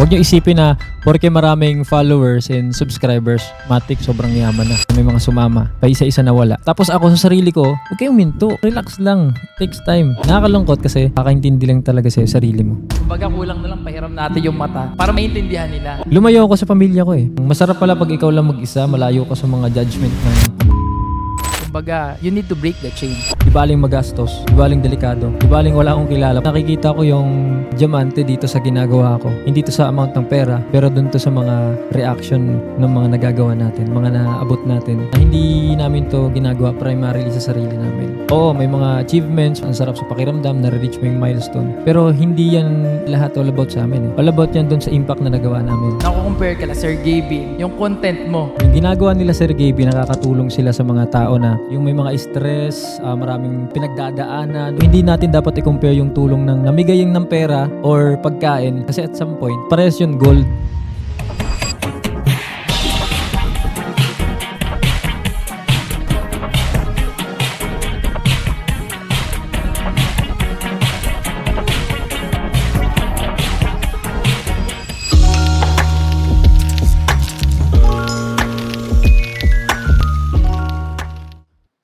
Huwag niyo isipin na porke maraming followers and subscribers, matik sobrang yaman na. May mga sumama, pa isa-isa na wala. Tapos ako sa sarili ko, huwag kayong minto. Relax lang. Takes time. Nakakalungkot kasi kakaintindi lang talaga sa sarili mo. Kumbaga kulang na lang pahiram natin yung mata para maintindihan nila. Lumayo ako sa pamilya ko eh. Masarap pala pag ikaw lang mag-isa, malayo ka sa mga judgment ng Kumbaga, you need to break the chain. di baling magastos, di baling delikado, di baling wala akong kilala. Nakikita ko yung diamante dito sa ginagawa ko. Hindi to sa amount ng pera, pero dun to sa mga reaction ng mga nagagawa natin, mga naabot natin. Hindi namin to ginagawa primarily sa sarili namin. Oo, may mga achievements, ang sarap sa pakiramdam, na-reach mo yung milestone. Pero hindi yan lahat all about sa amin. All about yan dun sa impact na nagawa namin. Nakukompare ka na Sir Gavin, yung content mo. Yung ginagawa nila Sir Gaby, nakakatulong sila sa mga tao na yung may mga stress, maraming pinagdadaanan. Hindi natin dapat i-compare yung tulong ng namigay ng pera or pagkain kasi at some point, parehas yun gold.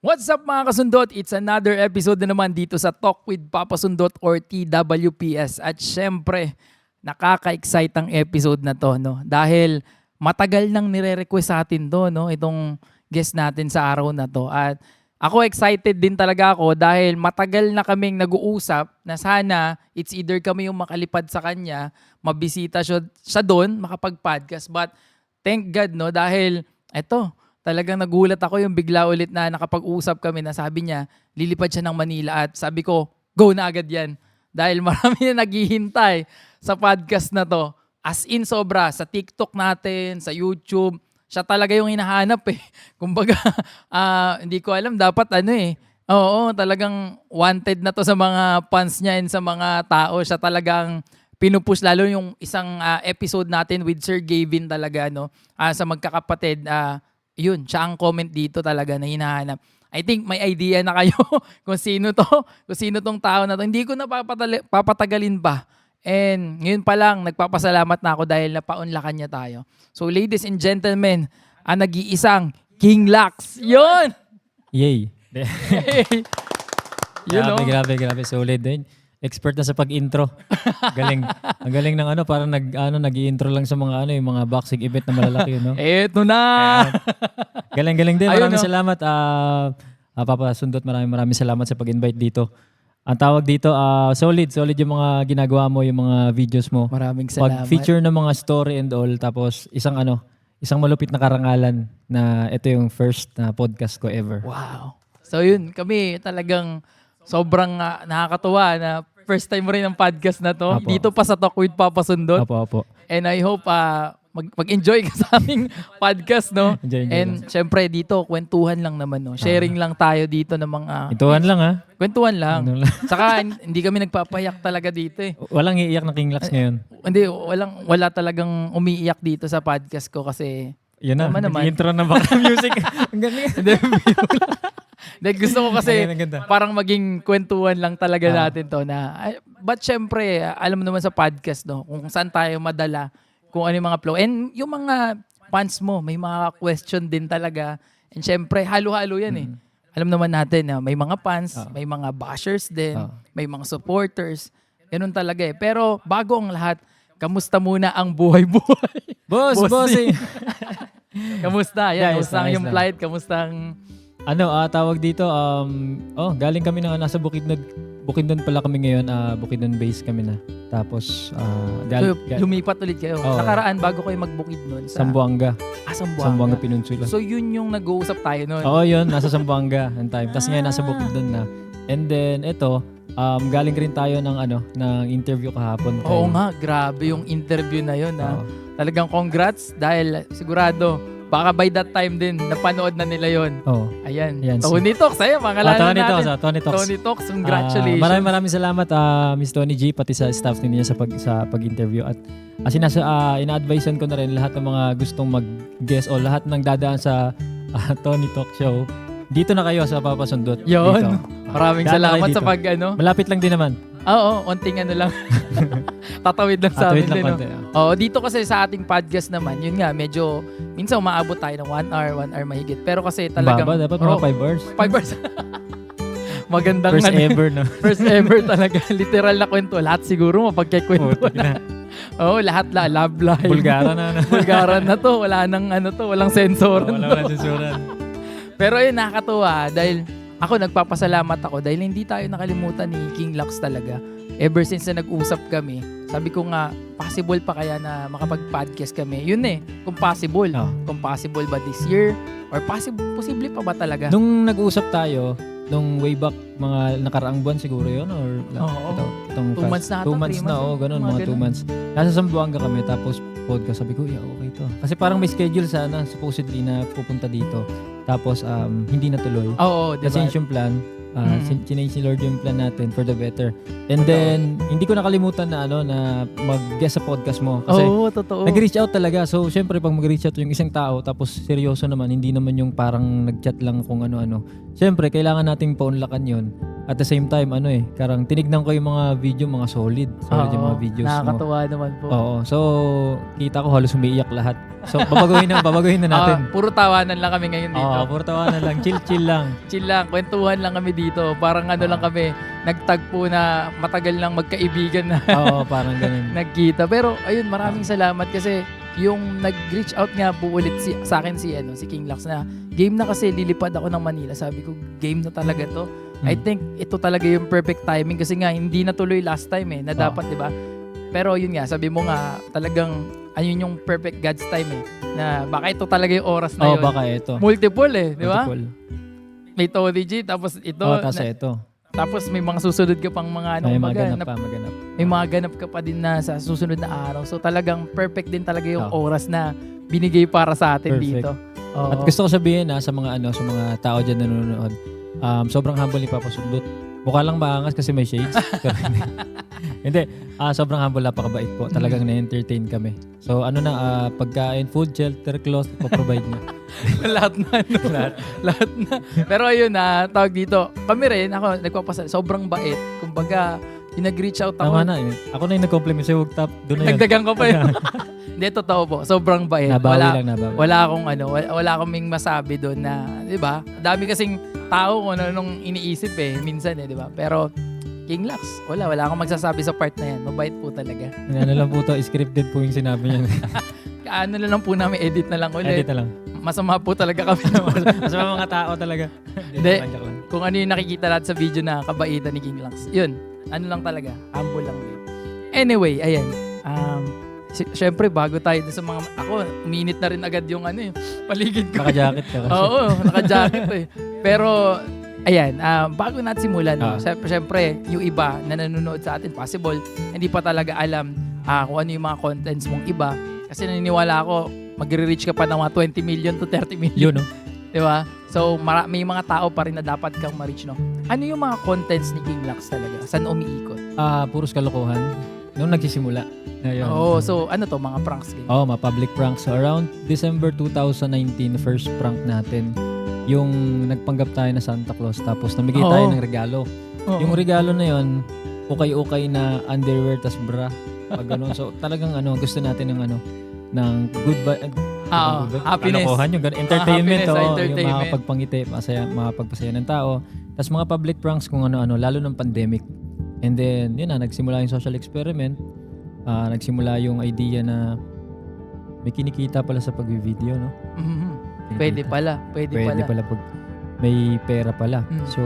What's up mga kasundot? It's another episode na naman dito sa Talk with Papa Sundot or TWPS. At syempre, nakaka-excite ang episode na to, no? Dahil matagal nang nire-request sa atin to, no? Itong guest natin sa araw na to. At ako excited din talaga ako dahil matagal na kaming nag-uusap na sana it's either kami yung makalipad sa kanya, mabisita siya doon, makapag-podcast. But thank God, no? Dahil eto, talagang nagulat ako yung bigla ulit na nakapag-usap kami na sabi niya, lilipad siya ng Manila at sabi ko, go na agad yan. Dahil marami na naghihintay sa podcast na to. As in sobra, sa TikTok natin, sa YouTube, siya talaga yung hinahanap eh. Kumbaga, hindi ko alam, dapat Oo, talagang wanted na to sa mga fans niya and sa mga tao. Siya talagang pinupush lalo yung isang episode natin with Sir Gavin talaga, no? Sa magkakapatid, yun, siya ang comment dito talaga na hinahanap. I think may idea na kayo kung sino tong tao na to. Hindi ko na papatagalin pa. And ngayon pa lang, nagpapasalamat na ako dahil napaunlakan niya tayo. So ladies and gentlemen, ang nag-iisang King Lax. Yun! Yay! Yun, Grabe. Solid din. Expert na sa pag-intro. Galing. Ang galing ng parang nag-i-intro lang sa mga yung mga boxing event na malalaki, no? Eto na. Galing din. Maraming salamat. Papa Sundot, maraming salamat sa pag-invite dito. Ang tawag dito, solid yung mga ginagawa mo, yung mga videos mo. Maraming salamat. Pag-feature ng mga story and all, tapos isang malupit na karangalan na ito yung first na podcast ko ever. Wow. So yun, kami talagang sobrang nakakatuwa na first time mo rin ang podcast na to. Apo. Dito pa sa Talk with Papa Sundot. Apo. And I hope mag-enjoy ka sa aming podcast, no? Enjoy And syempre dito, kwentuhan lang naman, no? Sharing lang tayo dito ng mga... Ituhan lang Kwentuhan lang. Ano lang. Saka hindi kami nagpapayak talaga dito eh. Walang iiyak ng King Lax ngayon. Hindi, wala talagang umiiyak dito sa podcast ko kasi... Yun na, naman. intro na baka music. Ang galing. Gusto ko kasi Ang ganda. parang maging kwentuhan lang talaga natin to na. But syempre, alam mo naman sa podcast, no? Kung saan tayo madala, kung ano yung mga flow. And yung mga fans mo, may mga question din talaga. And syempre, halo-halo yan eh. Alam naman natin na may mga fans, may mga bashers din, may mga supporters. Ganun talaga eh. Pero bago ang lahat, kamusta muna ang buhay-buhay? Bossing. Kamusta? Yan, Ayos kamusta ang na, yung ayos na. flight? Kamusta ang... Tawag dito, galing kami nasa Bukidnon pala kami ngayon, Bukidnon base kami na. Tapos, So, lumipat ulit kayo. Oo. Nakaraan bago kayo magbukid nun. Sambuanga. Sambuanga. Peninsula. So, yun yung nag-uusap tayo nun. Oo, yun. Nasa Sambuanga ang time. Tapos ngayon nasa Bukidnon na. And then, ito, galing rin tayo ng interview kahapon. Oo nga, grabe yung interview na yun. Oo. Talagang congrats dahil sigurado, baka by that time din, napanood na nila yon. Oo. Ayan. Ayan. Tony Talks, ayun, pangalanan natin. Tony Talks. Tony Talks, congratulations. Maraming salamat, Miss Tony G, pati sa staff niya sa pag-interview. At ina-advisean ko na rin lahat ng mga gustong mag-guest o lahat ng dadaan sa Tony Talk Show. Dito na kayo sa Papa Sundot. Yun. Dito. Maraming Daan na salamat kayo sa dito. pag Malapit lang din naman. Oo, onting ano lang. Tatawid lang sa amin Atawid lang din. No? konti. Oo, dito kasi sa ating podcast naman, yun nga, medyo, minsan umaabot tayo ng 1 hour mahigit. Pero kasi talagang, Baba, dapat mga 5 hours. 5 hours. Magandang First ano, ever, no? first ever talaga. Literal na kwento. Lahat siguro mapagkikwento Putik na. na. Oo, lahat love life. Bulgara na, no? Bulgaran na to. Wala nang ano to, walang sensoran. Wala sensuran. Pero yun, nakakatuwa dahil ako nagpapasalamat ako dahil hindi tayo nakalimutan ni King Lux talaga. Ever since na nag-usap kami, sabi ko nga, possible pa kaya na makapag-podcast kami. Yun kung possible. Oh. Kung possible ba this year? Or posible pa ba talaga? Nung nag-uusap tayo, nung way back, mga nakaraang buwan siguro yun? Or Oo. itong 2 months na ata, 2 months 3 na, months, ganun, mga mga 2 ganun. months. Nasa Zamboanga kami, tapos podcast. Sabi ko, yeah, okay to. Kasi parang may schedule sana, supposedly, na pupunta dito. Tapos, hindi natuloy. Oo, diba? Kasi yung plan, change ni Lord yung plan natin for the better. And Totoo. then, hindi ko nakalimutan na na mag-guest sa podcast mo. Kasi, Oo, totoo. nag-reach out talaga. So, syempre, pag mag-reach out yung isang tao, tapos seryoso naman, hindi naman yung parang nag-chat lang kung ano-ano. Syempre, kailangan nating paunlakan yun. At the same time, karang tinignan ko yung mga video, mga solid. Solid yung mga videos mo. Nakakatuwa naman po. Oo. So, kita ko halos umiiyak lahat. So, babaguhin na natin. Puro tawanan lang kami ngayon dito. Oo, puro tawanan lang. Chill lang. Chill lang, kwentuhan lang kami dito. Parang lang kami, nagtagpo na matagal lang magkaibigan na Oo, parang ganun. nagkita. Pero ayun, maraming salamat kasi yung nag-reach out nga po ulit sa akin si King Lux na game na kasi lilipad ako ng Manila. Sabi ko, game na talaga to. I think ito talaga yung perfect timing kasi nga hindi natuloy last time na dapat, 'di ba? Pero yun nga, sabi mo nga talagang ayun yung perfect God's time na baka ito talaga yung oras na yun. Baka ito. Multiple di ba? Multiple. May Tony G, tapos ito. Tapos ito. Tapos may mga susunod ka pang mga May kumbaga, maganap. may mga ganap ka pa din na sa susunod na araw. So talagang perfect din talaga yung oras na binigay para sa atin Perfect. dito. Oo. At gusto ko sabihin sa mga sa mga tao diyan na nanonood, sobrang humble ni Papa Sundot. Mukha lang maangas kasi may shades. Pero hindi. Sobrang humble, napakabait po. Talagang na-entertain kami. So pagkain, food, shelter, clothes, po-provide niya. lahat na. Lahat na. Pero ayun tawag dito. Kami rin, ako sobrang bait. Kumbaga, yung nag-reach out ako. Tama na. Ako na yung nag-compliment sa'yo. Huwag tap. Doon na yun. Nagdagan ko pa yun. Hindi, totoo po. Sobrang bait. Nabawi. Wala akong wala kaming masabi doon na, 'di ba? Dami kasing tao kung ano nung iniisip minsan 'di ba? Pero King Lux, wala akong magsasabi sa part na 'yan. Mabait po talaga. Ano lang po to, scripted po yung sinabi niya. Ano na lang po namin, edit na lang ulit. Edit na lang. Masama po talaga kami. Mas mga tao talaga. Hindi. Kung ano yung nakikita natin sa video na kabaitan ni King Lux. Yun. Ano lang talaga. Humble lang din. Anyway, ayan. Siyempre, bago tayo sa mga... Ako, uminit na rin agad yung paligid ko. Naka-jacket ka kasi. Oo, naka-jacket Pero, ayan, bago natin simulan, siyempre, yung iba na nanonood sa atin, possible, hindi pa talaga alam kung ano yung mga contents mong iba. Kasi naniniwala ako, magre-reach ka pa ng mga 20 million to 30 million. Yun, no? Diba? So, may mga tao pa rin na dapat kang ma-reach, no? Ano yung mga contents ni King Lux talaga? Saan umiikot? Puros kalokohan. Nung nagsisimula. Ayun. Oo, so ano to? Mga pranks din? Mga public pranks. So, around December 2019, first prank natin, yung nagpanggap tayo na Santa Claus, tapos namigay tayo ng regalo. Oo. Yung regalo na yon, ukay-ukay na underwear tas bra. Pag ganun. So, talagang gusto natin ng good vibe. Happiness. Kalokohan, yung entertainment. Happiness, Yung entertainment. makapagpangiti, makapagpasaya ng tao. Tapos mga public pranks kung ano-ano, lalo ng pandemic. And then, yun nagsimula yung social experiment. Nagsimula yung idea na may kinikita pala sa pag-video, no? Mhm. Kinikita. Pwede Pwede pala pag may pera pala. Mm. So,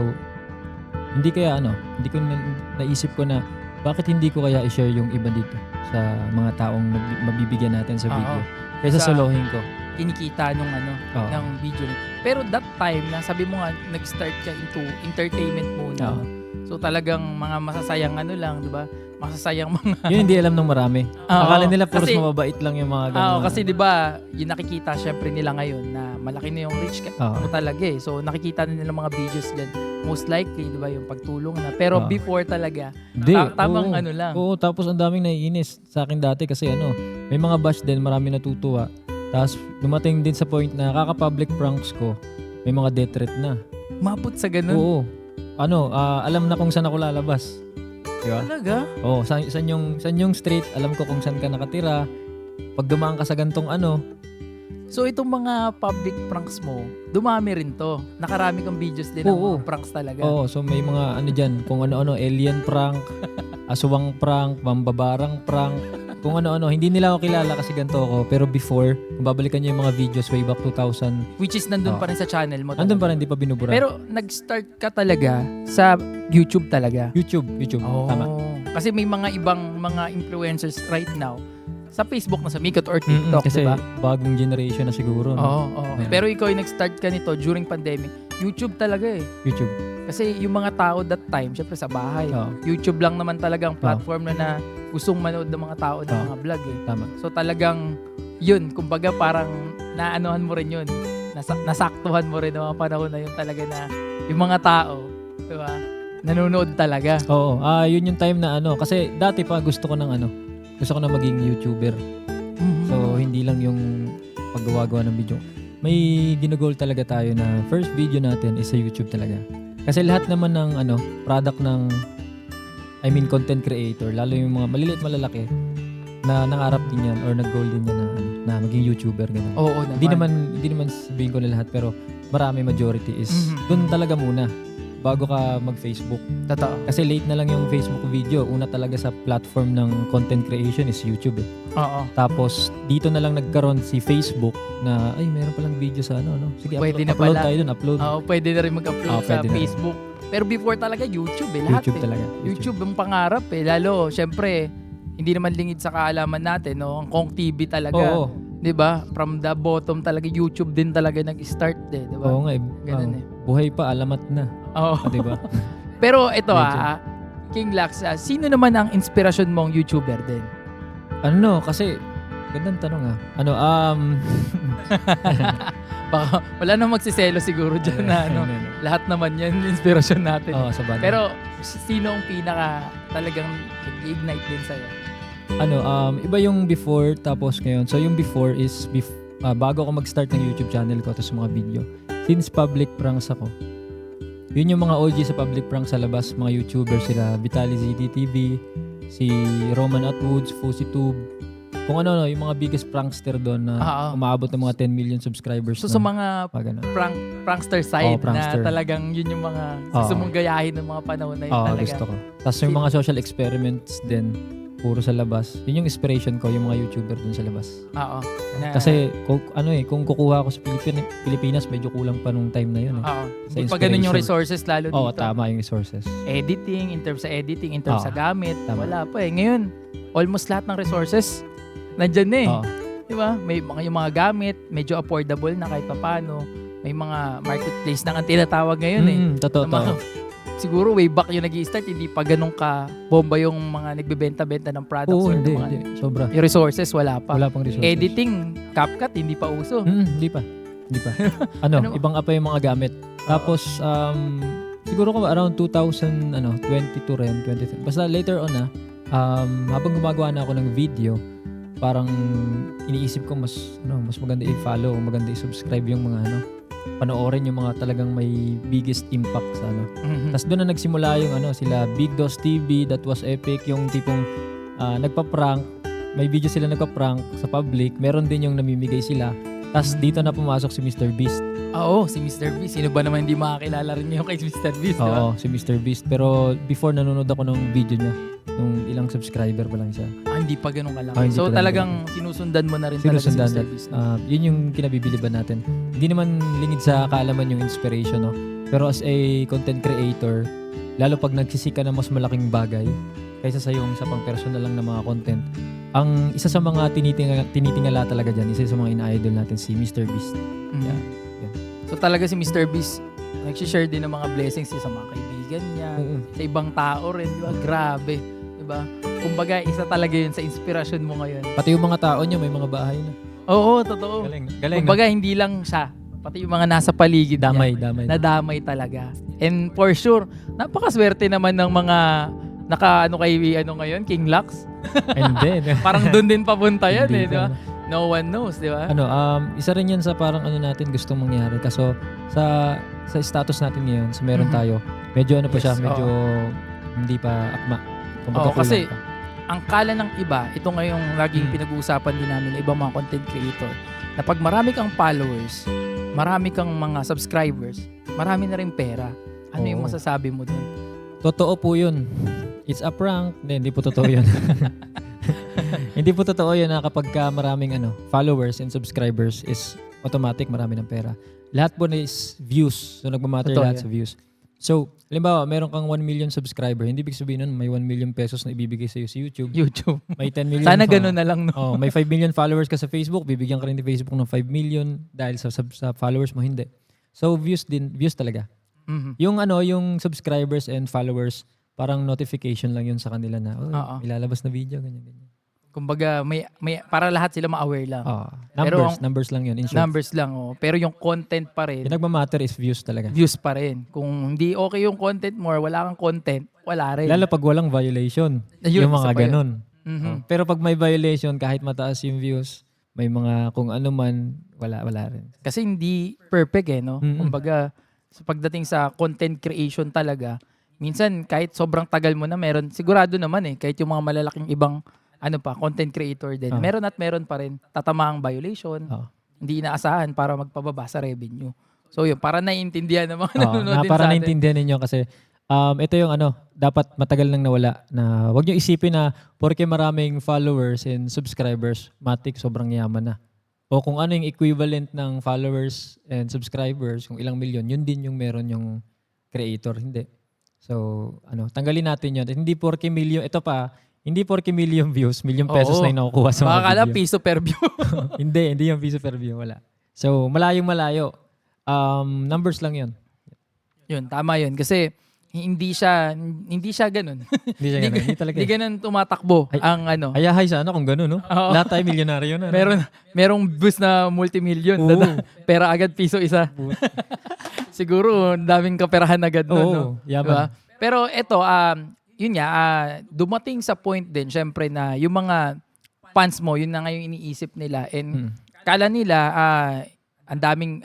hindi ko naisip ko na bakit hindi ko kaya i-share yung iba dito sa mga taong mabibigyan natin sa video. Kaysa solohin ko. Kinikita nung Oo. ng video. Pero that time, na sabi mo nga, nag-start ka into entertainment muna. Oo. So talagang mga masasayang lang, di ba? Masasayang mga... Yun hindi alam ng marami. Akala nila puros Kasi- mababait lang yung mga ganun. kasi 'di ba, yung nakikita syempre nila ngayon na malaki na yung reach mo talaga So nakikita na nila mga videos diyan. Most likely 'di ba yung pagtulong na. Pero Oo. before talaga, Hindi. tamang Oo. lang. Oo, tapos ang daming naiinis sa akin dati kasi may mga bash din, marami natutuwa. Tapos dumating din sa point na kaka-public pranks ko, may mga death threat na. Mabot sa ganun. Oo. Alam na kung saan ako lalabas. Di ba? Talaga? Oo, saan yung street, alam ko kung saan ka nakatira. Pag dumaan ka sa gantong So itong mga public pranks mo, dumami rin to. Nakarami kang videos din ng Oo. mga pranks talaga. Oo, so may mga dyan, kung ano-ano, alien prank, aswang prank, mambabarang prank, kung ano-ano. Hindi nila ako kilala kasi ganito ako. Pero before, kung babalikan nyo yung mga videos way back 2000, Which is nandun pa rin sa channel mo. andun pa talaga. rin, di pa binubura. Pero nag-start ka talaga sa YouTube talaga. YouTube, tama. Kasi may mga ibang mga influencers right now sa Facebook na sa Mikot or TikTok, Kasi di ba? bagong generation na siguro. No? Oo. Yeah. Pero ikaw yung nag-start ka nito during pandemic. YouTube talaga eh. YouTube. Kasi yung mga tao that time, syempre sa bahay. Oo. YouTube lang naman talagang platform na gustong manood ng mga tao ng Oo. mga vlog eh. Tama. So talagang yun, kumbaga parang naanohan mo rin yun. Nasaktuhan mo rin ng mga panahon na yun talaga na yung mga tao, di ba? Nanonood talaga. Oo, yun yung time na kasi dati pa gusto ko na maging YouTuber. So, hindi lang yung paggawa-gawa ng video. May ginugol talaga tayo na first video natin is sa YouTube talaga. Kasi lahat naman ng product ng content creator, lalo yung mga maliliit malalaki na nangarap din yan or nag-goal din yan na maging YouTuber ganun. Oo naman. Hindi naman sabihin ko na lahat pero marami majority is dun talaga muna bago ka mag-Facebook. Totoo. Kasi late na lang yung Facebook video. Una talaga sa platform ng content creation is YouTube eh. Oo. Tapos dito na lang nagkaroon si Facebook na meron palang video sa Sige, Pwede na upload pala. tayo dun, upload. Oo, pwede na rin mag-upload sa pwede na rin. Facebook. Pero before talaga YouTube lahat YouTube eh. talaga. YouTube ang pangarap eh. Lalo, syempre, hindi naman lingid sa kaalaman natin, no? Ang Kong TV talaga. Oo. 'Di ba? From the bottom talaga YouTube din talaga nag-start 'di ba? Oo nga eh. Ganun eh. Buhay pa, alamat na. Oo. Di ba? Pero ito Medyo. King Lax, sino naman ang inspirasyon mong YouTuber din? Kasi gandang tanong Baka wala nang magsiselo siguro diyan na lahat naman 'yan inspirasyon natin. Oo, sa bagay. Pero sino ang pinaka talagang nag-ignite din sa'yo? Iba yung before tapos ngayon. So yung before is bago ako mag-start ng YouTube channel ko tapos mga video. Since public pranks ako. Yun yung mga OG sa public pranks sa labas, mga YouTubers sila, Vitaly ZDTV, si Roman Atwoods, FusiTube. Kung yung mga biggest prankster doon na umaabot ng mga 10 million subscribers. So sa mga prankster side prankster. na talagang yun yung mga gusto mong gayahin ng mga panahon na yun talaga. Gusto ko. Tapos yung mga social experiments din, puro sa labas. Yun yung inspiration ko, yung mga YouTuber dun sa labas. Oo. Kasi kung kukuha ako sa Pilipinas, medyo kulang pa nung time na yun. Oo. Sa Pag ganun yung inspiration. resources lalo dito. Oo, tama yung resources. Editing, in terms sa gamit, Tama. wala pa eh. Ngayon, almost lahat ng resources nandyan na eh. Oo. Di ba? May yung mga gamit, medyo affordable na kahit paano. May mga marketplace na ang tinatawag ngayon eh. Totoo. Na mga- siguro way back yung nag-i-start, hindi pa ganun ka bomba yung mga nagbebenta-benta ng products. Oo, or hindi. mga, Sobra. yung resources, wala pa. Wala pang resources. Editing, CapCut, hindi pa uso. Hindi pa. Ibang pa yung mga gamit. Tapos, siguro ko around 2022 rin, 23. Basta later on habang gumagawa na ako ng video, parang iniisip ko mas maganda i-follow, maganda i-subscribe yung mga panoorin yung mga talagang may biggest impact sa Tapos doon na nagsimula yung sila Big Dos TV, That Was Epic, yung tipong nagpa-prank, may video sila nagpa-prank sa public, meron din yung namimigay sila. Tapos dito na pumasok si Mr. Beast. Oo, si Mr. Beast. Sino ba naman hindi makakilala rin yung kay Mr. Beast, di ba? Oo, si Mr. Beast. Pero before nanonood ako ng video niya, nung ilang subscriber pa lang siya. Hindi pa ganun kalaki. Hindi So pa ganun talagang sinusundan mo na rin talaga si Sinusundan Mr. na. Beast. Yun yung kinabibiliban natin. Hindi naman lingid sa kaalaman yung inspiration, no? Pero as a content creator, lalo pag nagsisika ng mas malaking bagay, kaysa sa yung sa pang-personal lang na mga content, ang isa sa mga tinitingala talaga dyan, isa sa mga ina-idol natin, si Mr. Beast. Yeah. So talaga si Mr. Beast, nag-share din ng mga blessings sa mga kaibigan niya, sa ibang tao rin, di ba? Grabe, di ba? Kumbaga, isa talaga yun sa inspirasyon mo ngayon. Pati yung mga tao niya, may mga bahay na. Oo, totoo. Galing. Kumbaga, hindi lang siya, pati yung mga nasa paligid Damay. niya, nadamay talaga. And for sure, napakaswerte naman ng mga ngayon, King Lux. And then, Parang doon din papunta yan Hindi di ba? pa. No one knows, di ba? isa rin yan sa parang natin gustong mangyari. Kaso sa status natin ngayon, sa meron tayo, medyo pa siya, Yes, medyo hindi pa akma. Kumbaga, Oo, kasi kulang pa. ang kala ng iba, ito ngayong laging pinag-uusapan din namin ng ibang mga content creator, na pag marami kang followers, marami kang mga subscribers, marami na rin pera. Ano yung Oo. masasabi mo dun? Totoo po yun. It's a prank. Hindi po totoo yun. Hindi po totoo yun na kapag ka maraming followers and subscribers is automatic marami ng pera. Lahat po na is views. So nagmamatter Totoo lahat yan. sa views. So, halimbawa, meron kang 1 million subscriber. Hindi ibig sabihin nun may 1 million pesos na ibibigay sa'yo sa YouTube. YouTube. May 10 million. Sana ganun na lang, no? Oh, may 5 million followers ka sa Facebook, bibigyan ka rin ni Facebook ng 5 million dahil sa followers mo, hindi. So, views talaga. Mhm. Yung subscribers and followers, parang notification lang yun sa kanila na, Oo. ilalabas na video, ganyan. Kumbaga, may para lahat sila ma-aware lang. Pero Numbers lang yun, in short. Numbers lang, oh. Pero yung content pa rin, Yung nagmamatter is views talaga. views pa rin. Kung hindi okay yung content mo or wala kang content, wala rin. Lalo pag walang violation. Ayun, Yung isa mga pa yun. ganun. Mhm. Pero pag may violation, kahit mataas yung views, may mga kung ano man, wala rin. Kasi hindi perfect no? Mm-mm. Kumbaga, pagdating sa content creation talaga, minsan kahit sobrang tagal mo na meron, sigurado naman kahit yung mga malalaking ibang content creator din, meron pa rin tatamaang violation, Oo. hindi inaasahan para magpababa sa revenue. So yun, para naiintindihan ng mga nanonood din para sa atin. naintindihan ninyo kasi ito yung dapat matagal nang nawala na wag niyo isipin na porke maraming followers and subscribers, matik sobrang yaman na. O kung ano yung equivalent ng followers and subscribers, kung ilang milyon, yun din yung meron yung creator, hindi. So, tanggalin natin yun. Hindi porke million, ito pa, hindi porke million views, million pesos Oo. na yung nakukuha sa mga Makakala video. piso per view. hindi yung piso per view, wala. So, malayo. Numbers lang yun. Yun, tama yun. Kasi hindi siya ganun. Hindi siya ganun. Hindi talaga. Hindi ganun tumatakbo Ay, ang Ayahay sana kung gano'n, no? Oo. Lahat tayo milyonaryo na. Merong bus na multimillion. Oo. Pera agad piso isa. Siguro, daming kaperahan agad nun. Oo, No? yaman. Diba? Pero eto, yun nga, dumating sa point din, syempre na yung mga fans mo, yun na nga yung iniisip nila. And kala nila, ang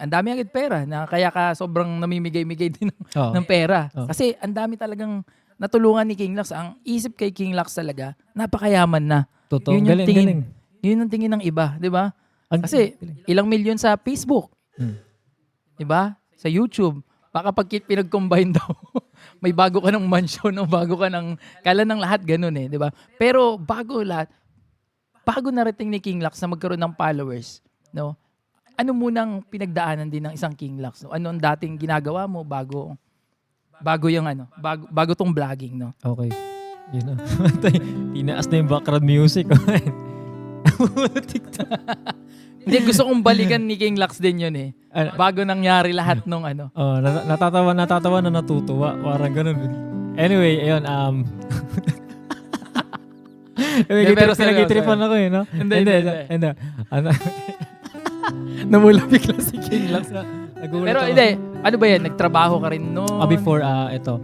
daming agad pera na kaya ka sobrang namimigay-migay din Oo. ng pera. Oo. Kasi ang dami talagang natulungan ni King Lax. Ang isip kay King Lax talaga, napakayaman na. Totoo. Yun yung Galing, tingin. galing. Yun ang tingin ng iba, di ba? Ang- Kasi ilang milyon sa Facebook, Hmm. di ba? Sa YouTube, baka pag pinag-combine daw, may bago ka ng mansion o bago ka ng, kala ng lahat ganun di ba? Pero bago lahat, bago narating ni King Lax na magkaroon ng followers, no? Ano munang pinagdaanan din ng isang King Lax? No? Ano ang dating ginagawa mo bago yung bago tong vlogging, no? Okay. Yun na. Tinaas na yung background music. Hindi, gusto kong balikan ni King Lax din yun Ano? Bago nangyari lahat nung Natatawa na natutuwa. Parang ganun. Anyway, ayun. pero Pinag-itripan ako no? Hindi. Ano? Namula bigla si King Lax. Nagulat Pero ako. hindi, ano ba yan? Nagtrabaho ka rin noon? Before, ito.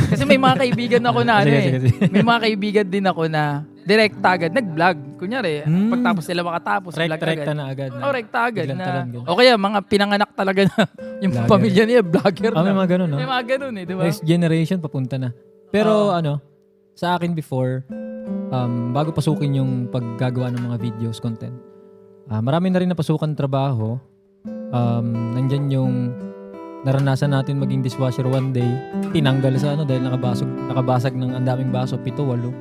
Kasi may mga kaibigan ako na Sige. May mga kaibigan din ako na direkta agad, nag-vlog. Kunyari, pagtapos nila makatapos, vlog Rekta agad. na agad. Rekta agad Biglang na. talon, ganun. O kaya, mga pinanganak talaga na yung Vlogger. pamilya niya, vlogger na. May mga ganun, no? May mga ganun di ba? Next generation, papunta na. Pero sa akin before, bago pasukin yung paggagawa ng mga videos, content, marami na rin napasukan trabaho. Nandyan yung naranasan natin maging dishwasher one day. Tinanggal sa dahil nakabasag ng ang daming baso, 7-8.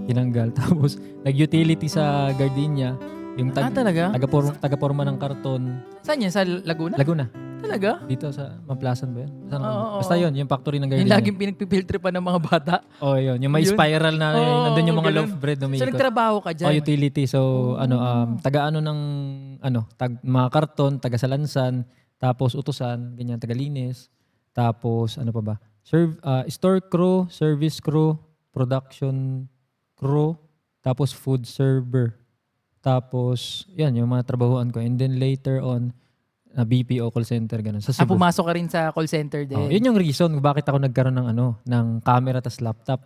Tinanggal. Tapos nag-utility sa Gardenia. Yung Talaga? taga-porma ng karton. Saan yan? Sa Laguna? Laguna. Talaga? Dito sa Maplasan ba yun? Saan Oo. basta yun, yung factory ng Yung Gardenia. laging pinagpipiltre pa ng mga bata. Yun. Yung may Yun. spiral na, nandun yung mga ganun. loaf bread na may So, nagtrabaho ka dyan? utility. So, taga-ano ng, mga karton, taga-salansan, tapos utusan, ganyan, taga-linis. Tapos, ano pa ba? Store crew, service crew, production crew, tapos food server. Tapos, yan, yung mga trabahuan ko. And then later on, BPO call center, ganun. Sa Cebu. pumasok ka rin sa call center din. Yun yung reason kung bakit ako nagkaroon ng camera tas laptop.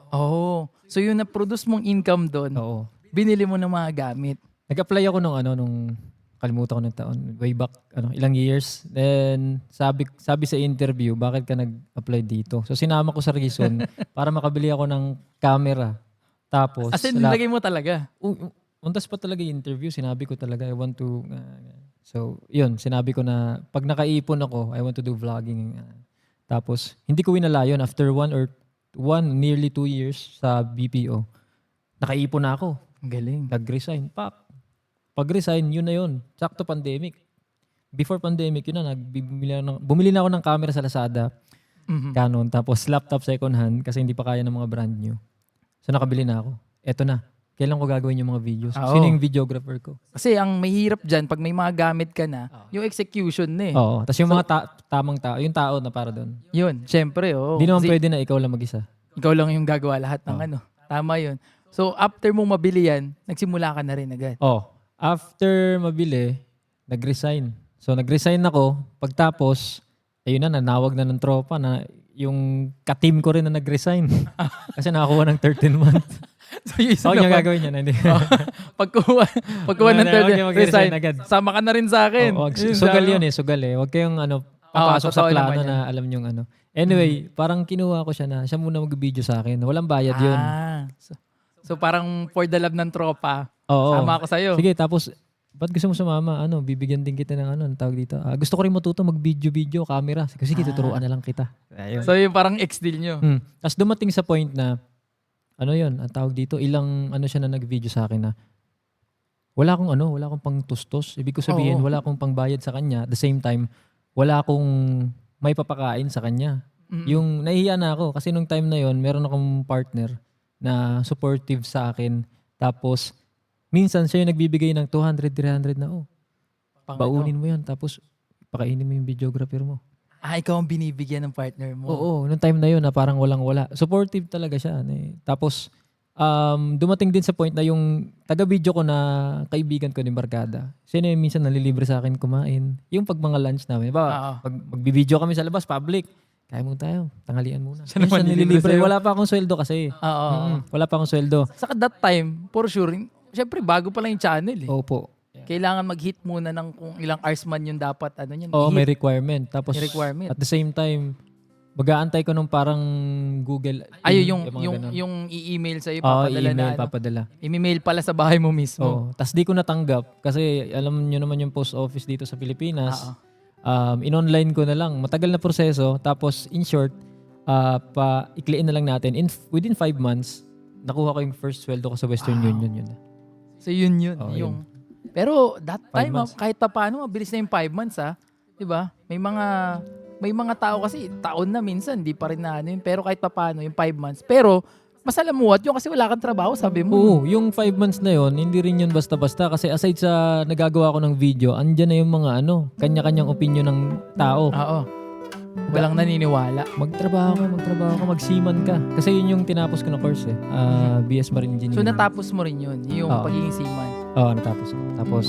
So yung na-produce mong income doon, Oo. binili mo ng mga gamit. Nag-apply ako nung kalimutan ko ng taon, way back, ilang years. Then, sabi sa interview, bakit ka nag-apply dito? So, sinama ko sa reason para makabili ako ng camera. Tapos, As in, nilagay mo talaga. untas pa talaga yung interview, sinabi ko talaga, I want to, so, yun, sinabi ko na, pag nakaipon ako, I want to do vlogging. Tapos, hindi ko winalayon after nearly 2 years sa BPO. Nakaipon na ako. Ang galing. Nag-resign. Pag-resign, yun na yun. Sakto pandemic. Before pandemic, yun na. Bumili na ako ng camera sa Lazada. Canon. Tapos laptop second hand kasi hindi pa kaya ng mga brand new. So nakabili na ako. Eto na. Kailan ko gagawin yung mga videos? Oo. Sino yung videographer ko? Kasi ang mahirap dyan, pag may mga gamit ka na, yung execution na eh. Oo. Tapos yung mga tamang tao, yung tao na para doon. Yun, syempre. Oh. Hindi naman Kasi pwede na ikaw lang mag-isa. ikaw lang yung gagawa lahat ng ano. Tama yun. So, after mo mabili yan, nagsimula ka na rin agad. After mabili, nag-resign. So nag-resign ako. Pagtapos, ayun na, nanawag na ng tropa na yung ka-team ko rin na nag-resign. Kasi nakakuha ng 13 months. So, yung isa Huwag niya naman, gagawin yan. Hindi. pagkuha ng Huwag third niya mag-resign resign, agad. sama ka na rin sa akin. Sugal yun eh, sugal eh. Huwag kayong papasok sa totoo plano naman yan. na alam yung ano. Anyway, parang kinuha ko siya na siya muna mag-video sa akin. Walang bayad yun. So, parang for the love ng tropa, Oo. sama ako sa'yo. Sige, tapos, ba't gusto mo sumama? Bibigyan din kita ng ang tawag dito. Gusto ko rin matuto mag-video, camera. Sige, tuturuan na lang kita. Ayun. So, yung parang ex-deal nyo. Tapos dumating sa point na, yun, ang tawag dito, ilang siya na nag-video sa akin na, wala akong pang tustos. Ibig ko sabihin, wala akong pangbayad sa kanya. At the same time, wala akong may papakain sa kanya. Yung nahihiya na ako kasi nung time na yon meron akong partner na supportive sa akin. Tapos, minsan siya yung nagbibigay ng 200, 300 na, baunin mo yan. Tapos, pakainin mo yung videographer mo. Ikaw ang binibigyan ng partner mo. Oo, nung time na yun na parang walang-wala. Supportive talaga siya. Tapos, dumating din sa point na yung taga-video ko na kaibigan ko ni Barkada, siya yung minsan nalilibre sa akin kumain. Yung pag mga lunch namin. Pag magbibideo kami sa labas, public, kaya mo tayo, tanghalian muna. Siya naman nililibre. Wala pa akong sweldo kasi. Wala pa akong sweldo. Saka that time, for sure, syempre bago pa lang yung channel eh. Opo. Kailangan mag-hit muna ng kung ilang hours man yung dapat may requirement. Tapos May requirement. at the same time, mag-aantay ko nung parang Google. Yung i-email sa'yo, papadala email, na. papadala. I-mail pala sa bahay mo mismo. Tapos di ko natanggap kasi alam nyo naman yung post office dito sa Pilipinas. In-online ko na lang. Matagal na proseso. Tapos in short, ikliin na lang natin. Within 5 months, nakuha ko yung first sweldo ko sa Western Union. Yun. So yun. Yun. Pero that time, months. kahit pa paano, mabilis na yung 5 months ha. Diba? May mga tao kasi, taon na minsan, di pa rin na ano yun. Pero kahit pa paano, yung 5 months. Pero, masalamuhat yun kasi wala kang trabaho, sabi mo. Oo, yung 5 months na yun, hindi rin yun basta-basta. Kasi aside sa nagagawa ko ng video, andyan na yung mga kanya-kanyang opinion ng tao. Oo. Walang naniniwala. Magtrabaho ka, magsiman ka. Kasi yun yung tinapos ko na course eh. BS Marine Engineering. So natapos mo rin yun, yung pagiging seaman. Oo, natapos ko. Tapos,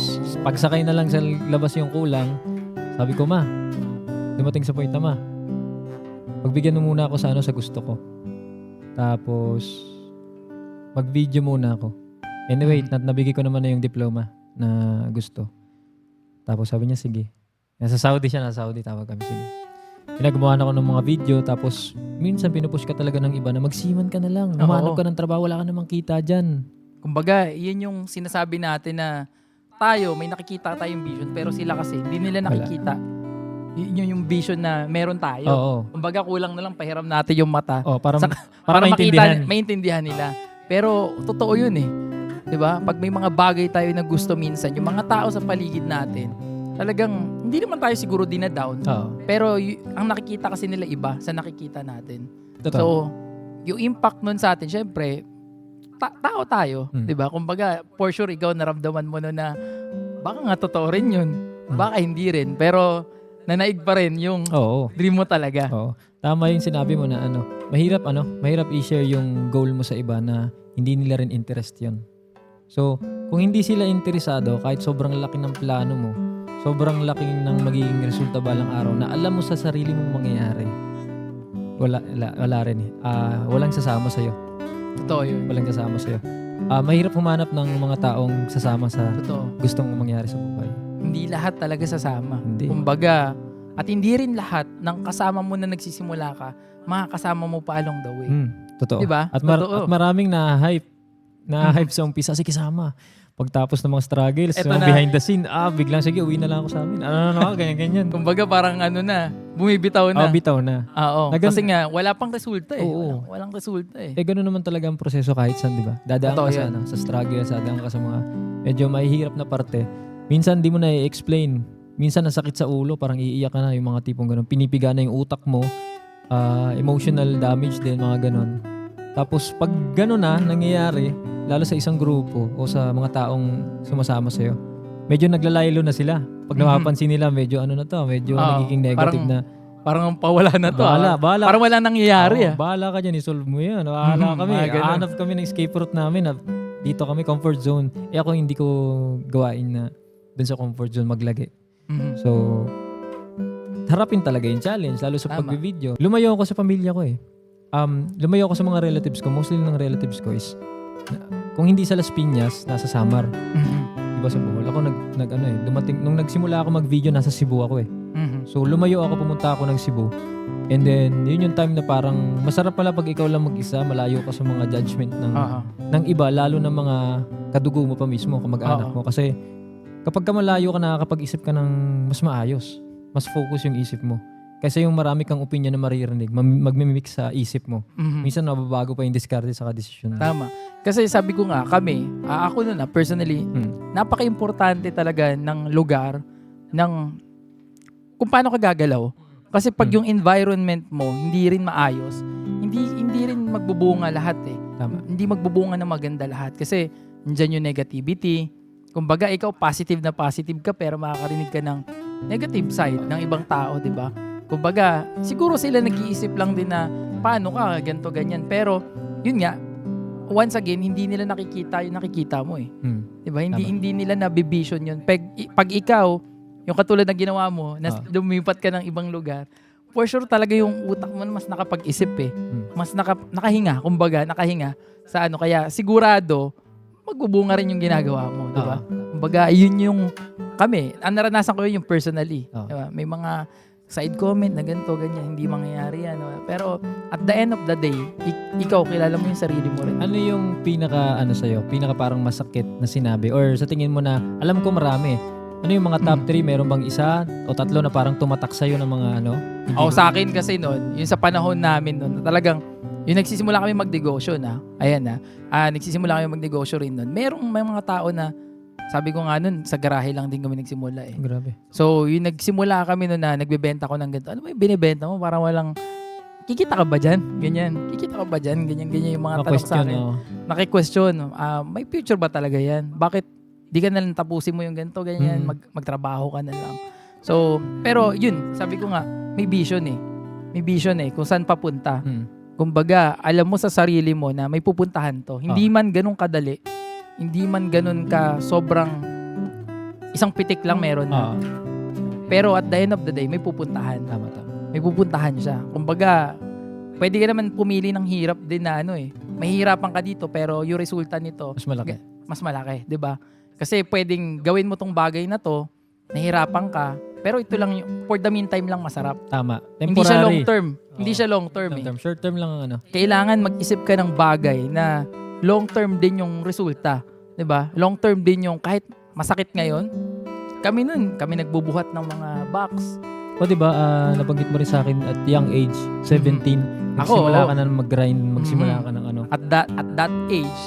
pagsakay na lang sa labas yung kulang, sabi ko, dumating sa point na, pagbigyan mo muna ako sa gusto ko. Tapos, mag-video muna ako. Anyway, nabigay ko naman na yung diploma na gusto. Tapos sabi niya, sige. Nasa Saudi, tawag kami, sige. Pinagawa na ako ng mga video, tapos minsan pinupush ka talaga ng iba na magsiman ka na lang. Humanap ka ng trabaho, wala ka namang kita dyan. Kumbaga, yun yung sinasabi natin na may nakikita tayong vision, pero sila kasi, hindi nila nakikita. Yun yung vision na meron tayo. Oo. Kumbaga, kulang na lang pahiram natin yung mata. Para maintindihan. Maintindihan nila. Pero, totoo yun eh. 'Di ba? Pag may mga bagay tayo na gusto minsan, yung mga tao sa paligid natin, talagang, hindi naman tayo siguro dina-down. Pero, ang nakikita kasi nila iba sa nakikita natin. Totoo. So, yung impact nun sa atin, syempre, tao tayo. 'Di ba? Kumbaga, for sure, ikaw naramdaman mo nun na, baka nga totoo rin yun. Baka hindi rin. Pero, nanaig pa rin yung dream mo talaga. Oo. Tama yung sinabi mo na mahirap i-share yung goal mo sa iba na hindi nila rin interest yun. So, kung hindi sila interesado, kahit sobrang laki ng plano mo, sobrang laki ng magiging resulta balang araw na alam mo sa sarili mong mangyayari, wala rin eh. Walang sasama sa'yo. Totoo yun. Walang sasama sa'yo. Mahirap humanap ng mga taong sasama sa gustong mangyari sa buhay. Hindi lahat talaga sasama. Hindi. Kumbaga, at hindi rin lahat ng kasama mo na nagsisimula ka, makakasama mo pa along the way. Totoo. Diba? At, Totoo. at maraming na-hype sa umpisa, sige kasama. Pagtapos ng mga struggles, Eto mga na. behind the scene, biglang sige, uwi na lang ako sa amin. Ganyan-ganyan. Kumbaga parang bumibitaw na. Bitaw na. Oo. Kasi nga, wala pang resulta eh. Oo. Walang resulta eh. Gano'n naman talaga ang proseso kahit saan, di ba? Dadaan Totoo ka yan. sa struggle, dadaan ka sa mga medyo mahihirap na parte. Minsan di mo na i-explain. Minsan nasakit sa ulo, parang iiyak ka na, yung mga tipong gano'n. Pinipiga na yung utak mo. Emotional damage din, mga gano'n. Tapos pag gano'n na nangyayari, lalo sa isang grupo o sa mga taong sumasama sa'yo, medyo naglalaylo na sila. Pag napapansin nila, medyo medyo nagiging negative na. Parang pawala na to. Bahala. Parang wala nangyayari Bahala ka dyan, isolve mo yan. Bahala kami. mga ganun. Hanap kami ng escape route namin. Dito kami, comfort zone. Ako hindi ko gawain na dun sa comfort zone maglagi. So, harapin talaga yung challenge, lalo sa Tama. pag-video. Lumayo ako sa pamilya ko eh. Lumayo ako sa mga relatives ko. Mostly ng relatives ko is, kung hindi sa Las Piñas, nasa Samar. Diba sa Bohol? Ako dumating, nung nagsimula ako mag-video, nasa Cebu ako eh. So, lumayo ako, pumunta ako ng Cebu. And then, yun yung time na parang, masarap pala pag ikaw lang mag-isa, malayo ka sa mga judgment ng iba, lalo ng mga kadugo mo pa mismo, kamag-anak mo. Kasi, kapag ka malayo ka, nakakapag-isip ka ng mas maayos. Mas focus yung isip mo. Kasi yung marami kang opinion na maririnig, magmimix sa isip mo. Minsan nababago pa yung diskarte sa desisyon. Tama. Kasi sabi ko nga, kami, ako personally, napaka-importante talaga ng lugar, ng kung paano ka gagalaw. Kasi pag yung environment mo hindi rin maayos, hindi rin magbubunga lahat eh. Tama. Hindi magbubunga ng maganda lahat. Kasi nandyan yung negativity. Kumbaga, ikaw positive ka pero makakarinig ka ng negative side ng ibang tao, di ba? Kumbaga, siguro sila nag-iisip lang din na paano ka, ganito, ganyan. Pero, yun nga, once again, hindi nila nakikita yung nakikita mo eh. Diba? Hindi nila nabivision yun. Pag ikaw, yung katulad ng ginawa mo, na lumipat ka ng ibang lugar, for sure talaga yung utak mo mas nakapag-isip eh. Mas nakahinga, kumbaga, nakahinga sa kaya sigurado, magbubunga rin yung ginagawa mo, diba? Kumbaga, yun yung kami, ang naranasan ko yun yung personally. Diba? May mga side comment na ganito, ganyan, hindi mangyayari yan. Pero at the end of the day, ikaw, kilala mo yung sarili mo rin. Ano yung sa'yo, pinaka parang masakit na sinabi? Or sa tingin mo na, alam ko marami, ano yung mga top 3? Meron bang isa o tatlo na parang tumatak sa'yo ng mga Sa akin kasi noon, yung sa panahon namin noon, talagang, yung nagsisimula kami magnegosyo na, nagsisimula kami magnegosyo rin noon. May mga tao na, sabi ko nga nun, sa garahe lang din kami nagsimula eh. Grabe. So, yung nagsimula kami noon na nagbebenta ko ng ganito. Ano ba yung binibenta mo? Parang walang, kikita ka ba dyan? Ganyan. Kikita ka ba dyan? Ganyan yung mga tanong sa akin. Naki-question. May future ba talaga yan? Bakit di ka na lang tapusin mo yung ganito, ganyan? Magtrabaho ka na lang. So, pero yun, sabi ko nga, may vision eh. May vision eh, kung saan papunta. Kumbaga, alam mo sa sarili mo na may pupuntahan to. Hindi man ganun kadali. Hindi man ganun ka sobrang isang pitik lang meron na. Pero at the end of the day, may pupuntahan. Tama. May pupuntahan siya. Kumbaga, pwede ka naman pumili ng hirap din na mahihirapan ka dito pero yung resulta nito mas malaki, 'di ba? Kasi pwedeng gawin mo tong bagay na to, nahirapan ka, pero ito lang for the meantime lang masarap. Tama. Temporary. Hindi siya long term. Hindi siya long term. Short term lang ang Kailangan mag-isip ka ng bagay na long term din yung resulta, 'di ba? Long term din yung kahit masakit ngayon. Kami nagbubuhat ng mga box. O diba, nabanggit mo rin sa akin at young age, 17, nagsimula ka na mag-grind, magsimula ka ng At that age,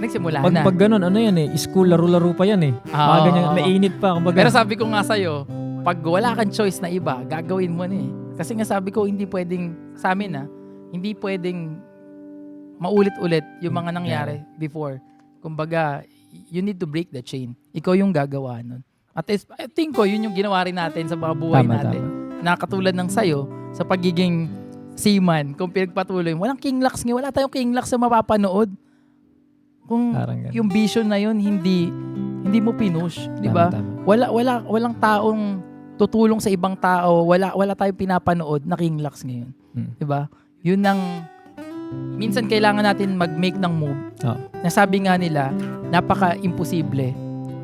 nagsimula na. Pag ganun, school, laro-laro pa yan eh. Ganyan, mainit pa. Pero sabi ko nga sa'yo, pag wala kang choice na iba, gagawin mo na eh. Kasi nga sabi ko, hindi pwedeng, sa amin hindi pwedeng maulit-ulit yung mga nangyari before. Kumbaga, you need to break the chain. Ikaw yung gagawa nun. At I think yun yung ginawa rin natin sa mga buhay natin. Na katulad ng sayo, sa pagiging seaman, kung pinagpatuloy, walang king locks wala tayong king locks sa mapapanood. Kung yung vision na yun, hindi mo pinush, di ba? Walang taong tutulong sa ibang tao, wala tayong pinapanood na king locks ngayon. Di ba? Yun ang minsan kailangan natin mag-make ng move. Na sabi nga nila, napaka-imposible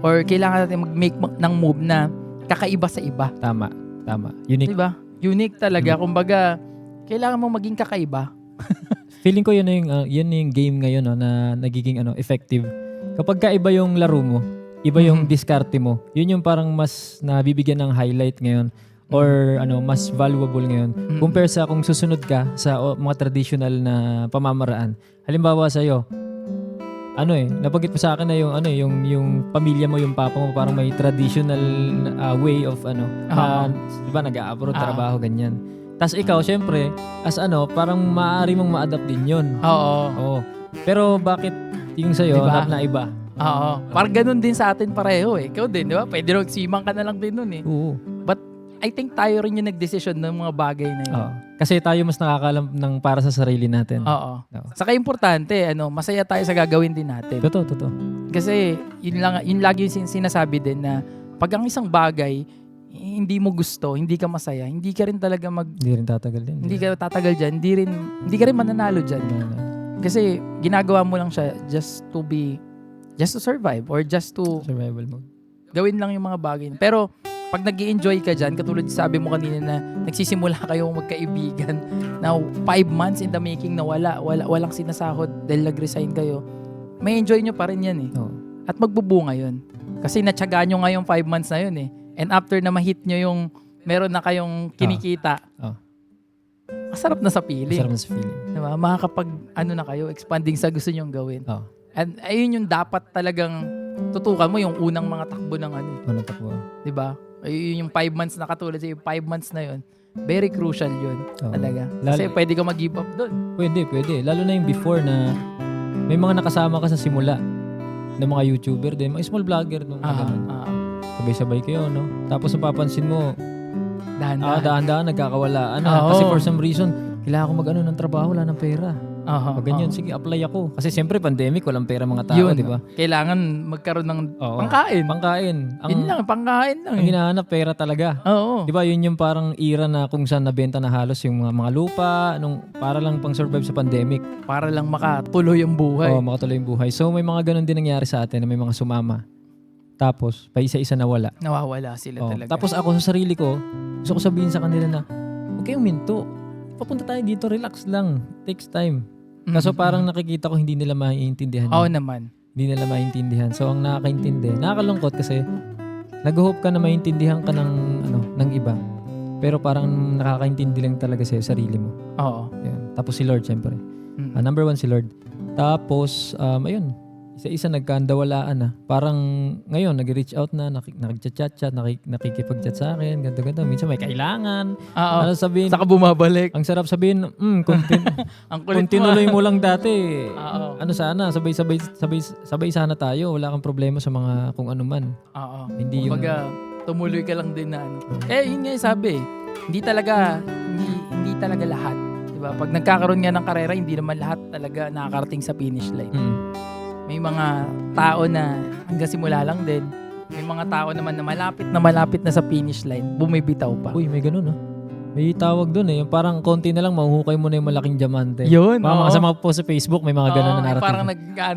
or kailangan natin mag-make ng move na kakaiba sa iba. Tama. Unique. Diba? Unique talaga. Kumbaga, kailangan mong maging kakaiba. Feeling ko yun yung game ngayon no, na nagiging effective. Kapag kaiba yung laro mo, iba yung diskarte mo. Yun yung parang mas nabibigyan ng highlight ngayon or mas valuable ngayon compare sa kung susunod ka sa mga traditional na pamamaraan. Halimbawa sa iyo, nabanggit mo sa akin na yung pamilya mo, yung papa mo parang may traditional way of di ba nag-a-abroad trabaho ganyan. Tas ikaw syempre as parang maaari mong ma-adapt din 'yon. Oo. Pero bakit yung sa iyo Diba? na iba? Oo. Parang ganun din sa atin pareho eh. Ikaw din, di ba? Pwede rin simang ka na lang din nun eh. Oo. But I think tayo rin yung nagdesisyon ng mga bagay na yun. Oo. Kasi tayo mas nakakalam ng para sa sarili natin. Oo. Oo. Saka importante, masaya tayo sa gagawin din natin. Totoo. Kasi yun lagi yung sinasabi din na pag ang isang bagay hindi mo gusto, hindi ka masaya, hindi ka rin talaga Hindi rin tatagal din. hindi ka tatagal diyan, hindi ka rin mananalo diyan. Kasi ginagawa mo lang siya just to survive or just to Survival mode. gawin lang yung mga bagay. Pero pag nag-i-enjoy ka dyan, katulad sabi mo kanina na nagsisimula kayong magkaibigan na 5 months in the making na walang sinasahod dahil nag-resign kayo, may enjoy nyo pa rin yan eh. Oo. At magbubunga yun. Kasi natsagaan nyo nga yung 5 months na yun eh. And after na ma-hit nyo yung meron na kayong kinikita, masarap na sa feeling. Masarap na sa feeling. Diba? Makakapag na kayo, expanding sa gusto nyong gawin. Oo. And ayun yung dapat talagang tutukan mo yung unang mga takbo ng Unang takbo. Diba? Ayun yung 5 months na katulad sa 5 months na yun. Very crucial yun. Oo. Talaga. Kasi pwede ka mag-give up doon. Pwede. Lalo na yung before na may mga nakasama ka sa simula ng mga YouTuber din, mga small vlogger. No? Sabay-sabay kayo, no? Tapos napapansin mo, dahan-dahan nagkakawalaan na. Kasi for some reason, kailangan ko mag-ano ng trabaho, wala ng pera. Pag ganyan, sige, apply ako. Kasi siyempre, pandemic, walang pera mga tao, di ba? Kailangan magkaroon ng pangkain. Pangkain. Yun lang, pangkain lang. Ang hinahanap, pera talaga. Oo. Di ba, yun yung parang era na kung saan nabenta na halos yung mga lupa, para lang pang survive sa pandemic. Para lang makatuloy ang buhay. Oo, makatuloy yung buhay. So, may mga ganun din nangyari sa atin na may mga sumama. Tapos, pa isa-isa nawala. Nawawala sila talaga. Tapos ako sa sarili ko, gusto ko sabihin sa kanila na, okay, uminto. Papunta tayo dito, relax lang. Takes time. Kaso parang nakikita ko hindi nila maiintindihan. Oo naman. Hindi nila maiintindihan. So ang nakakaintindi, nakakalungkot kasi nag-hope ka na maintindihan ka ng iba. Pero parang nakakaintindi lang talaga sa sarili mo. Oo. Yan. Tapos si Lord, syempre. Number 1 si Lord. Tapos, ayun, isa-isa nagkandawalaan na. Parang ngayon, nag-reach out na, nag-chat-chat, nakikipag-chat sa akin, ganto-ganto. Minsan may kailangan. Oo. Ano sabihin? Saka bumabalik. Ang sarap sabihin, Ang kung kulit tinuloy mo lang dati, Oo. sana, sabay sana tayo. Wala kang problema sa mga kung ano man. Oo. Hindi yung... Kumbaga, tumuloy ka lang din na yun nga yung sabi. Hindi talaga lahat. Diba? Pag nagkakaroon nga ng karera, hindi naman lahat talaga nakakarating sa finish line. May mga tao na hanggang simula lang din. May mga tao naman na malapit na sa finish line, bumibitaw pa. Uy, may ganun May tawag doon Yung parang konti na lang, mahuhukay mo na yung malaking diamante. Yun, Sa mga post sa Facebook, may mga ganun na narrative. Parang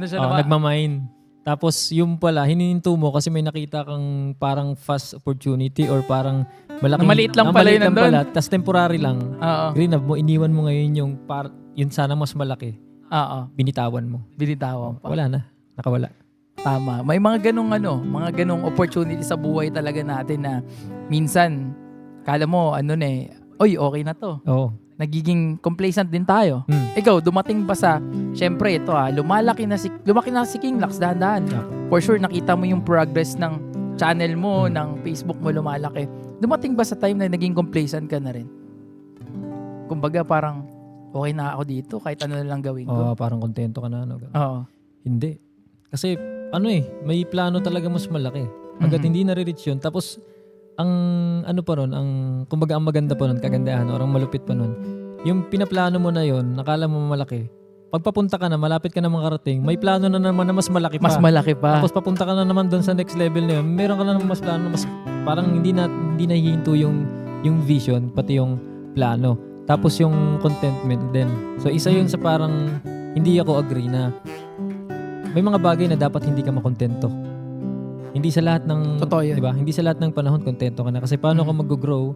siya naman. Nagmamine. Tapos yung pala, hinihinto mo kasi may nakita kang parang fast opportunity or parang maliit lang pala yun nandun. Tapos temporary lang. Oo. Green up mo, iniwan mo ngayon yung sana mas malaki. Oo. Binitawan mo. Binitawan pa. Wala na. Nakawala. Tama. May mga ganong opportunity sa buhay talaga natin na minsan, kala mo, okay na to. Oo. Nagiging complacent din tayo. Ikaw, dumating ba syempre ito lumaki na si King Lux, dahan-dahan. For sure, nakita mo yung progress ng channel mo, ng Facebook mo lumalaki. Dumating ba sa time na naging complacent ka na rin? Kumbaga parang, okay na ako dito, kahit ano na lang gawin ko. Parang kontento ka na. Oo. Hindi. Kasi, may plano talaga mas malaki. Hanggat hindi nare-reach yun. Tapos, kumbaga ang maganda pa nun, kagandahan, or ang malupit pa nun, yung pinaplano mo na yun, nakala mo malaki, pagpapunta ka na, malapit ka na makarating, may plano na naman na mas malaki pa. Mas malaki pa. Tapos papunta ka na naman doon sa next level na yun, meron ka na naman mas plano, mas parang hindi nahihinto yung vision, pati yung plano. Tapos yung contentment din. So isa yun sa parang hindi ako agree na may mga bagay na dapat hindi ka makontento. Hindi sa lahat ng, Totoo yun. di ba? Hindi sa lahat ng panahon kontento ka na. Kasi paano ka mag-grow,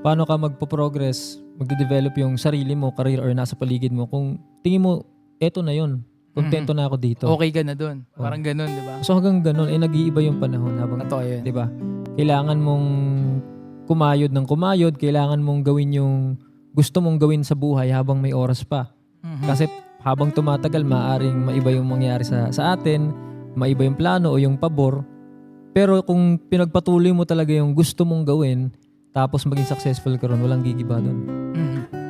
paano ka magpo-progress, magde-develop yung sarili mo, career or nasa paligid mo kung tingin mo, eto na yun. Kontento na ako dito. Okay ka na dun. Parang ganun, di ba? So hanggang ganun, nag-iiba yung panahon habang, Totoo yun. di ba? Kailangan mong kumayod ng kumayod, kailangan mong gawin yung gusto mong gawin sa buhay habang may oras pa. Kasi habang tumatagal, maaaring maiba yung mangyari sa atin, maiba yung plano o yung pabor. Pero kung pinagpatuloy mo talaga yung gusto mong gawin, tapos maging successful ka ron, walang gigiba doon.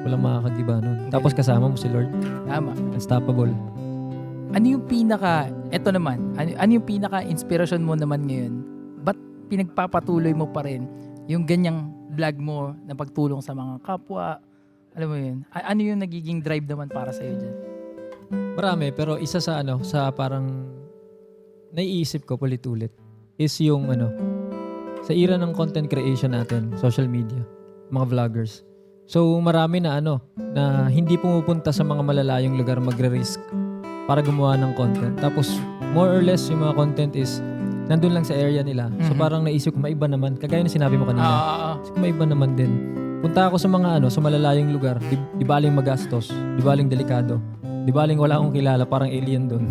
Walang makakagiba nun. Tapos kasama mo si Lord. Tama. Unstoppable. Ano yung eto naman, ano yung pinaka-inspirasyon mo naman ngayon? Ba't pinagpapatuloy mo pa rin yung ganyang vlog mo na pagtulong sa mga kapwa? Alam mo yun? Ano yung nagiging drive naman para sa'yo dyan? Marami, pero isa sa sa parang naiisip ko ulit-ulit is yung sa era ng content creation natin, social media, mga vloggers. So marami na na hindi pumupunta sa mga malalayong lugar magre-risk para gumawa ng content. Tapos more or less yung mga content is nandun lang sa area nila. So parang naisip ko maiba naman. Kagaya na sinabi mo kanina. Maiba naman din. Punta ako sa mga sa malalayong lugar, di baling magastos, di baling delikado, di baling wala akong kilala, parang alien doon.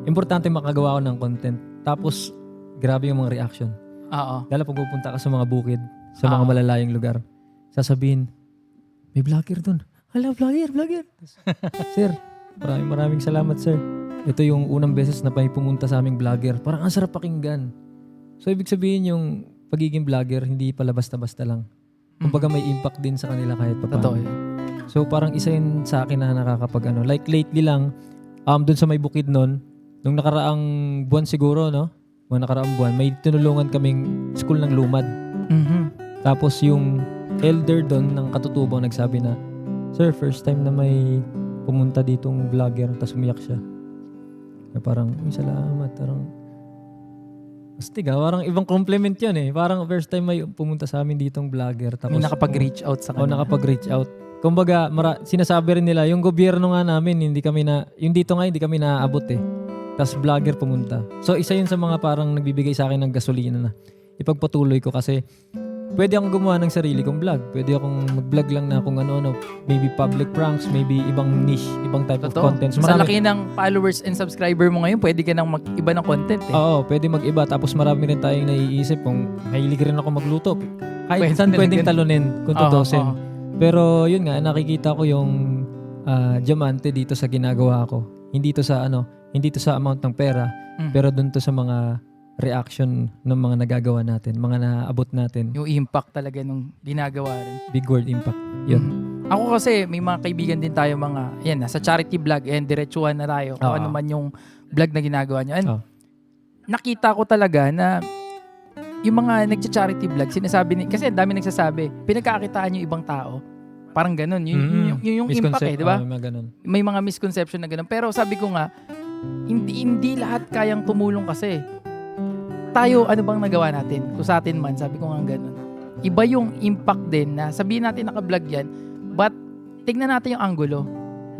Importante makagawa ko ng content. Tapos grabe yung mga reaction. Lalo pag pupunta ka sa mga bukid, sa mga malalayong lugar, sasabihin, may vlogger doon. Hala, vlogger. Sir, maraming salamat, sir. Ito yung unang beses na may pumunta sa aming vlogger. Parang ang sarap pakinggan. So, ibig sabihin yung pagiging vlogger, hindi pala basta-basta lang. Kumbaga may impact din sa kanila kahit pa paano. So, parang isa yun sa akin na nakakapag Like lately lang, doon sa may bukid nun, nung nakaraang buwan siguro, mga nakaraang buwan, may tinulungan kaming school ng lumad. Tapos yung elder doon ng katutubong nagsabi na, Sir, first time na may pumunta ditong vlogger, tapos umiyak siya. Na parang, salamat. Parang, astig parang ibang compliment yun Parang first time may pumunta sa amin ditong vlogger. Tapos, may nakapag-reach out sa kanila. nakapag-reach out. Kumbaga, sinasabi rin nila, yung gobyerno nga namin, yung dito nga, hindi kami naaabot Tapos vlogger pumunta. So, isa yun sa mga parang nagbibigay sa akin ng gasolina na ipagpatuloy ko kasi pwede akong gumawa ng sarili kong vlog. Pwede akong mag-vlog lang na kung ano-ano. Maybe public pranks, maybe ibang niche, ibang type of content. Sa laki ng followers and subscriber mo ngayon, pwede ka nang mag-iba ng content Oo, pwede mag-iba. Tapos marami rin tayong naiisip kung mahilig rin ako magluto. Kahit saan pwedeng talunin kung tutusin. Pero yun nga, nakikita ko yung diamante dito sa ginagawa ko. Hindi to sa amount ng pera, pero dun to sa mga reaction ng mga nagagawa natin, mga naabot natin. Yung impact talaga nung ginagawa rin. Big word impact. Yun. Ako kasi, may mga kaibigan din tayo nasa charity vlog, diretsuhan na tayo kung ano man yung vlog na ginagawa niya. And nakita ko talaga na yung mga nagcha-charity vlog, kasi dami nagsasabi, pinagkakakitaan yung ibang tao. Parang ganun. Yung impact di ba? May mga misconception na ganun. Pero sabi ko nga, hindi lahat kayang tumulong kasi. Tayo, ano bang nagawa natin? Kung sa atin man, sabi ko nga ganun. Iba yung impact din na sabihin natin naka-vlog yan, but tignan natin yung angulo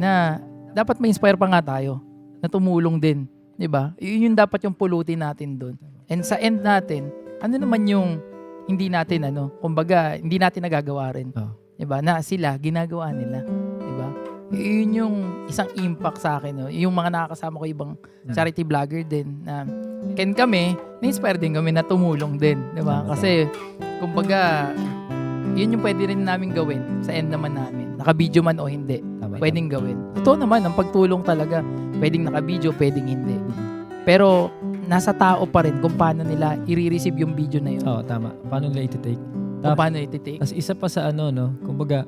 na dapat may inspire pa nga tayo na tumulong din. Diba? Yun yung dapat yung pulutin natin doon. And sa end natin, ano naman yung hindi natin, kumbaga, hindi natin nagagawa rin. Diba? Na sila, ginagawa nila. Diba? Yun yung isang impact sa akin. Yung mga nakakasama ko ibang charity vlogger din na kami, na-inspire din kami na tumulong din. Diba? Kasi, kumbaga, yun yung pwede rin namin gawin sa end naman namin. Naka-video man o hindi. Pwedeng gawin. Totoo naman, ang pagtulong talaga. Pwedeng naka-video, pwedeng hindi. Pero, nasa tao pa rin kung paano nila i-receive yung video na yun. Oo, tama. Paano nila iti-take? Kung paano iti-take. Tapos isa pa sa kumbaga,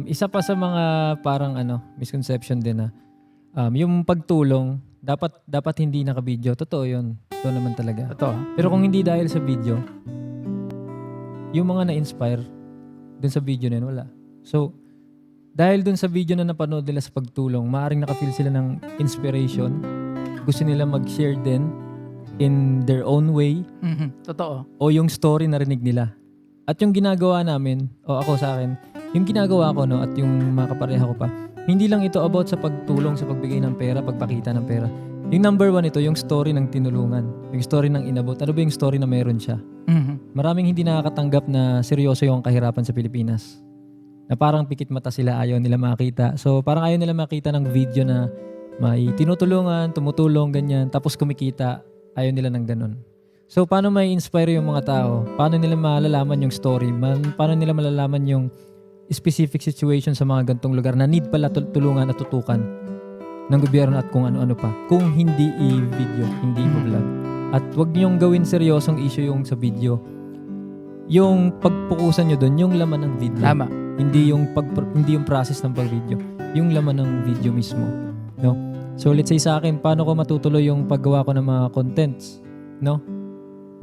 isa pa sa mga parang misconception din na yung pagtulong, dapat hindi naka-video. Totoo yun. Totoo naman talaga. Totoo. Pero kung hindi dahil sa video, yung mga na-inspire dun sa video na yun, wala. So, dahil dun sa video na napanood nila sa pagtulong, maaaring nakafeel sila ng inspiration. Gusto nila mag-share din in their own way. Totoo. O yung story na rinig nila. At yung ginagawa namin, o ako sa akin, yung ginagawa ko at yung mga kapareha ko pa, hindi lang ito about sa pagtulong, sa pagbigay ng pera, pagpakita ng pera. Yung number 1 ito, yung story ng tinulungan. Yung story ng inabot. Ano ba yung story na meron siya? Maraming hindi nakakatanggap na seryoso yung kahirapan sa Pilipinas. Na parang pikit mata sila, ayaw nila makita. So parang ayaw nila makita ng video na may tinutulungan, tumutulong, ganyan. Tapos kumikita, ayaw nila ng ganun. So paano may inspire yung mga tao? Paano nila malalaman yung story? Paano nila malalaman yung specific situation sa mga gantong lugar na need pala tulungan at tutukan ng gobyerno at kung ano-ano pa. Kung hindi i-video, hindi i-vlog. At wag niyong gawin seryosong issue yung sa video. Yung pagpukusan nyo doon, yung laman ng video. Tama. Hindi yung process ng pag-video. Yung laman ng video mismo. No? So let's say sa akin, paano ko matutuloy yung paggawa ko ng mga contents? No?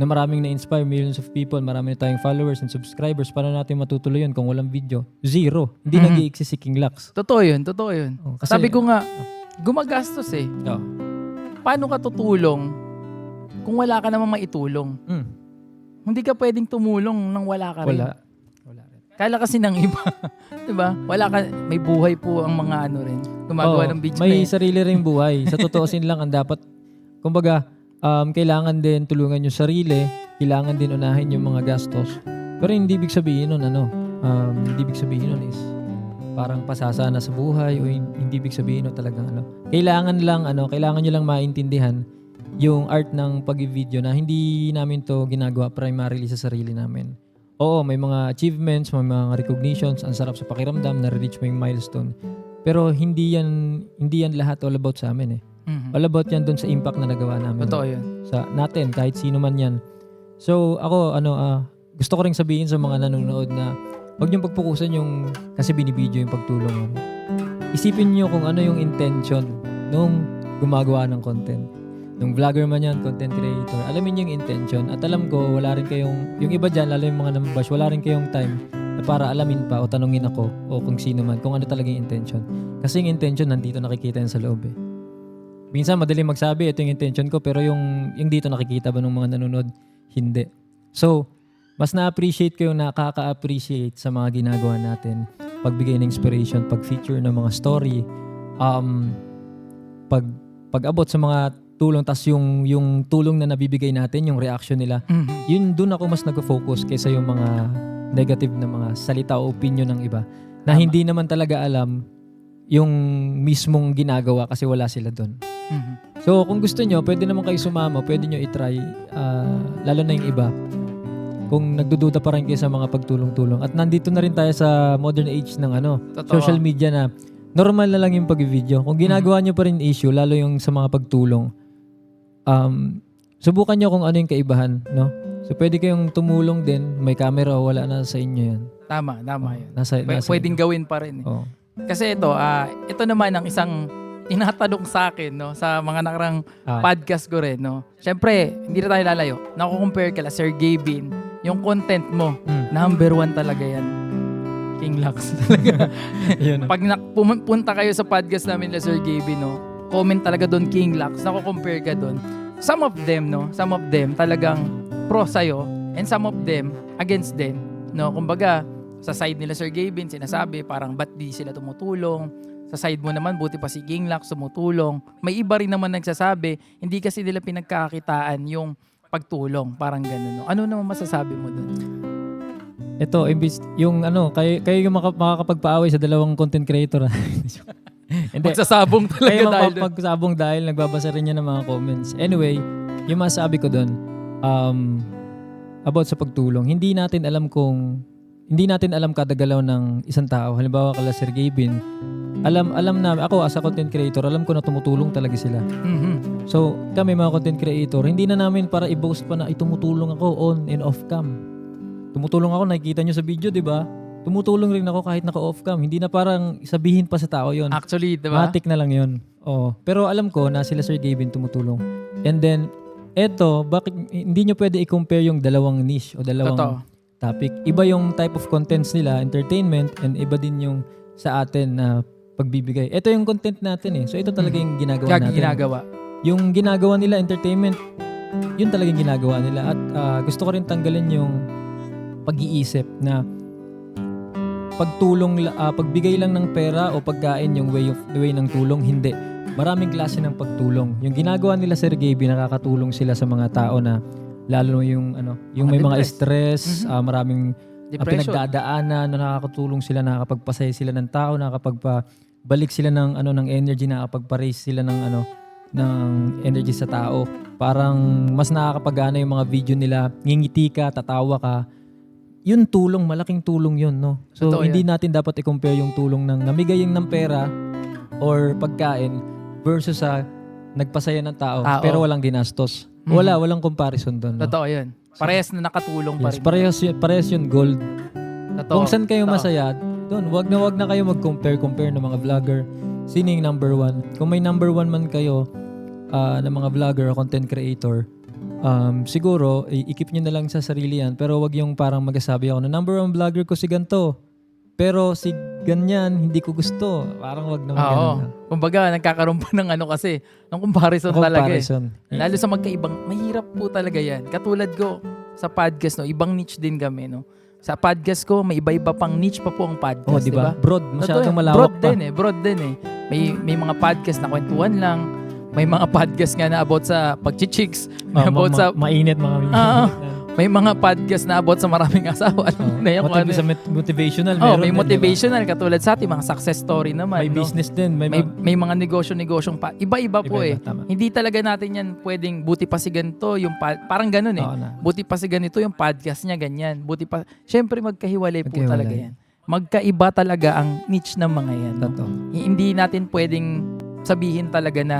Na maraming na-inspire, millions of people, marami na tayong followers and subscribers. Paano natin matutuloy yun kung walang video? Zero. Hindi nag-i-exist si King Lux. Totoo yun. Oh, kasi, Sabi ko nga, gumagastos eh. Oh. Paano ka tutulong kung wala ka namang maitulong? Hindi ka pwedeng tumulong nang wala ka rin. Wala rin. Kala kasi ng iba. Diba? Wala ka, may buhay po ang mga ano rin. Gumagawa ng video. May sarili ring buhay. Sa totoosin lang, ang dapat, kumbaga, kailangan din tulungan yung sarili, kailangan din unahin yung mga gastos. Pero hindi ibig sabihin nun, hindi ibig sabihin nun is parang pasasana sa buhay o hindi ibig sabihin nun talagang Kailangan nyo lang maintindihan yung art ng pag-video na hindi namin to ginagawa primarily sa sarili namin. Oo, may mga achievements, may mga recognitions, ang sarap sa pakiramdam, na-reach mo yung milestone. Pero hindi yan lahat all about sa amin eh. All about yan doon sa impact na nagawa namin. Totoo yun. Sa natin, kahit sino man yan. So, ako, gusto ko ring sabihin sa mga nanonood na huwag niyong pagpukusan yung, kasi binibideo yung pagtulong. Isipin niyo kung ano yung intention nung gumagawa ng content. Nung vlogger man yan, content creator, alamin niyo yung intention. At alam ko, wala rin kayong, yung iba dyan, lalo yung mga nambash, wala rin kayong time na para alamin pa o tanungin ako o kung sino man, kung ano talaga yung intention. Kasi yung intention, nandito nakikita yan sa loob eh. Minsan, madaling magsabi, ito yung intention ko, pero yung dito nakikita ba ng mga nanonood? Hindi. So, mas na-appreciate ko yung nakaka-appreciate sa mga ginagawa natin. Pagbigay ng inspiration, pag-feature ng mga story, pag-abot sa mga tulong, tas yung tulong na nabibigay natin, yung reaction nila, yun doon ako mas nag-focus kaysa yung mga negative na mga salita o opinion ng iba na hindi naman talaga alam yung mismong ginagawa kasi wala sila doon. So, kung gusto nyo, pwede naman kayo sumama, pwede nyo itry, lalo na yung iba. Kung nagdududa pa rin kayo sa mga pagtulong-tulong. At nandito na rin tayo sa modern age ng social media na normal na lang yung pag-video. Kung ginagawa nyo pa rin issue, lalo yung sa mga pagtulong, subukan nyo kung ano yung kaibahan, no? So, pwede kayong tumulong din, may camera o wala na sa inyo yan. Tama yun. Nasa Pwedeng gawin pa rin eh. Oh. Kasi ito naman ang isang tinatanong sa akin, no, sa mga nakarang podcast ko rin, no. Siyempre, hindi na tayo lalayo. Nakukompare ka Sir Gavin, yung content mo, number 1 talaga yan. King Lux talaga. Pag pumunta kayo sa podcast namin Sir Gavin, no, comment talaga doon King Lux, nakukompare ka doon. Some of them talagang pro sa'yo, and some of them against them, no. Kumbaga, sa side nila Sir Gavin, sinasabi parang ba't di sila tumutulong? Sa side mo naman, buti pa si King Lux tumutulong. May iba rin naman nagsasabi, hindi kasi nila pinagkakakitaan yung pagtulong. Parang gano'n. No? Ano naman masasabi mo dun? Ito, yung kayo yung makakapagpaaway sa dalawang content creator. Hindi. Magsasabong talaga kayo dahil magsasabong dahil nagbabasa rin niya ng mga comments. Anyway, yung masasabi ko dun, about sa pagtulong, hindi natin alam kada galaw ng isang tao. Halimbawa kala Sir Gavin, alam na ako as a content creator, alam ko na tumutulong talaga sila. So, kami mga content creator, hindi na namin para i-boast pa na tumutulong ako on and off cam. Tumutulong ako, nakikita nyo sa video, di ba? Tumutulong rin ako kahit naka-off cam. Hindi na parang sabihin pa sa tao yon. Actually, di ba? Matik na lang yon. Oo. Pero alam ko na sila Sir Gavin tumutulong. And then, bakit hindi nyo pwede i-compare yung dalawang niche o dalawang topic? Iba yung type of contents nila, entertainment, and iba din yung sa atin na pagbibigay. Ito yung content natin eh. So ito talaga yung ginagawa natin. Yung ginagawa nila, entertainment, yun talaga yung ginagawa nila. At gusto ko rin tanggalin yung pag-iisip na pagbigay lang ng pera o pagkain yung way ng tulong, hindi. maraming klase ng pagtulong. Yung ginagawa nila Sir Gaby, nakakatulong sila sa mga tao na lalo yung yung Mga may mga depressed. stress, maraming Depression. pinagdadaanan, na nakakatulong sila, nakakapagpasaya sila ng tao, nakakapagpabalik sila ng ng energy, nakakapagpa-raise sila ng energy sa tao. Parang mas nakakapagana yung mga video nila, ngingiti ka, tatawa ka. Yun tulong, malaking tulong yun, no? So Totoo hindi yan. natin dapat i-compare yung tulong ng namigay ng pera or pagkain versus sa nagpasaya ng tao, Tao. pero walang dinastos. Mhm. Walang comparison doon. No? Totoo yun. Parehas na nakatulong pa Yes, rin. parehas yun gold. Totoo. Kung saan kayo Totoo. masaya, doon, wag na kayo mag-compare ng mga vlogger. Sino yung number one? Kung may number one man kayo ng mga vlogger o content creator, siguro, i-keep nyo na lang sa sarili yan. Pero wag yung parang magsasabi ako na number one vlogger ko si ganito. Pero si ganyan, hindi ko gusto. Parang wag naman Oo. ganun. Kumbaga, nagkakaroon pa ng kasi, ng comparison talaga eh. Comparison. Lalo sa magkaibang, mahirap po talaga yan. Katulad ko, sa podcast, no, ibang niche din kami, no. Sa podcast ko, may iba-iba pang niche pa po ang podcast, Oh, di ba? Broad, masyadong Totoo, malawak broad pa. Broad din eh. May mga podcast na kwentuhan lang. May mga podcast nga na about sa pagchichicks. May about sa mainit mga may mga podcast na about sa maraming asawa. Na yung ano, motivational. may meron din, motivational katulad sa ating mga success story di ba? naman. May no? business din. May mga negosyo-negosyong pa. Iba-iba po eh. Tama. Hindi talaga natin yan pwedeng buti pa si ganito, yung parang ganun eh. Oo na. Buti pa si ganito yung podcast niya, ganyan. Buti pa, syempre magkahiwalay po Magkahiwalay. talaga yan. Magkaiba talaga ang niche ng mga yan. No? Totoo. Hindi natin pwedeng sabihin talaga na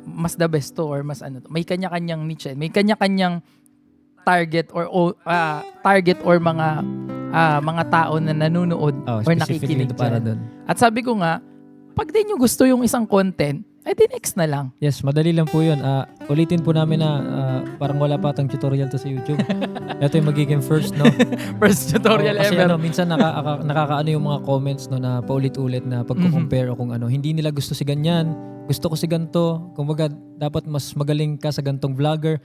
mas the best to or mas ano to. May kanya-kanyang niche. May kanya-kanyang target or mga tao na nanonood or Specifically nakikinig para dyan. doon. At sabi ko nga, pag di nyo gusto yung isang content, di next na lang. Yes, madali lang po yun. Ulitin po namin na parang wala pa tong tutorial to sa YouTube. Ito yung magiging first, no? First tutorial Kasi ever. minsan nakakaano yung mga comments no, na paulit-ulit na pagko-compare o kung ano. Hindi nila gusto si ganyan, gusto ko si ganito. Kumbaga, dapat mas magaling ka sa gantong vlogger.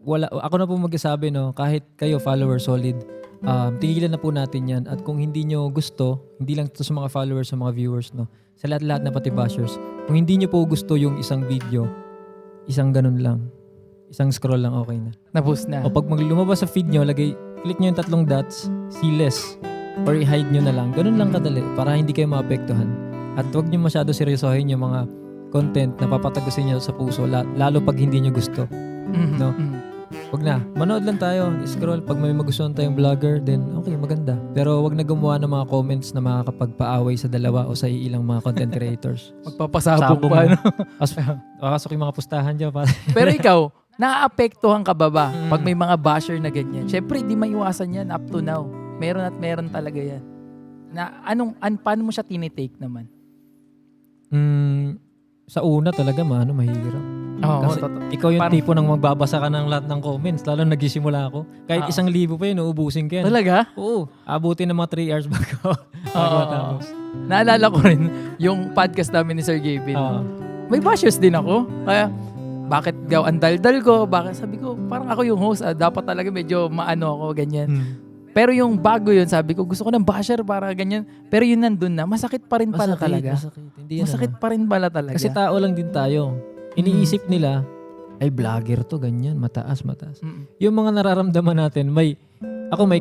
Ako na po magsasabi, no, kahit kayo follower solid, tigilan na po natin yan. At kung hindi nyo gusto, hindi lang ito sa mga followers, sa mga viewers, no, sa lahat-lahat na pati bashers, kung hindi nyo po gusto yung isang video, isang ganun lang, isang scroll lang, okay na. Na-boost na. O pag lumabas sa feed nyo, click nyo yung 3 dots, see less, or i-hide nyo na lang. Ganun lang kadali para hindi kayo maapektuhan. At huwag nyo masyado seryosohin yung mga content na papatagusin nyo sa puso, lalo pag hindi nyo gusto. No? Wag na. Manood lang tayo. Scroll. Pag may magustuhan tayong vlogger, then okay, maganda. Pero wag na gumawa ng mga comments na makakapagpaaway sa dalawa o sa ilang mga content creators. Magpapasabog Sabog pa. mo. No? Makasok yung mga pustahan dyan. Pero ikaw, naaapektuhan ka ba Mm. pag may mga basher na ganyan? Siyempre, di maiwasan yan up to now. Meron at meron talaga yan. Na paano mo siya tinitake naman? Sa una talaga, mahirap. Oo, Kasi totoo. ikaw yung Parang- tipo ng magbabasa ka ng lahat ng comments. Lalo nagsisimula ako. Kahit 1,000 pa yun, uubusin ka yan. Talaga? Oo. Abutin ng mga 3 hours bago Oo. matapos. Naalala ko rin yung podcast namin ni Sir Gavin. Oo. May bashers din ako. Kaya, bakit ang daldal ko? Bakit sabi ko, parang ako yung host. Dapat talaga medyo maano ako, ganyan. Pero yung bago yun, sabi ko, gusto ko ng basher para ganyan. Pero yun nandun na, masakit pa rin pala talaga. Masakit. Hindi yan, Masakit pa rin pala talaga. Kasi tao lang din tayo. Iniisip nila, ay vlogger to, ganyan, mataas. Mm. Yung mga nararamdaman natin, may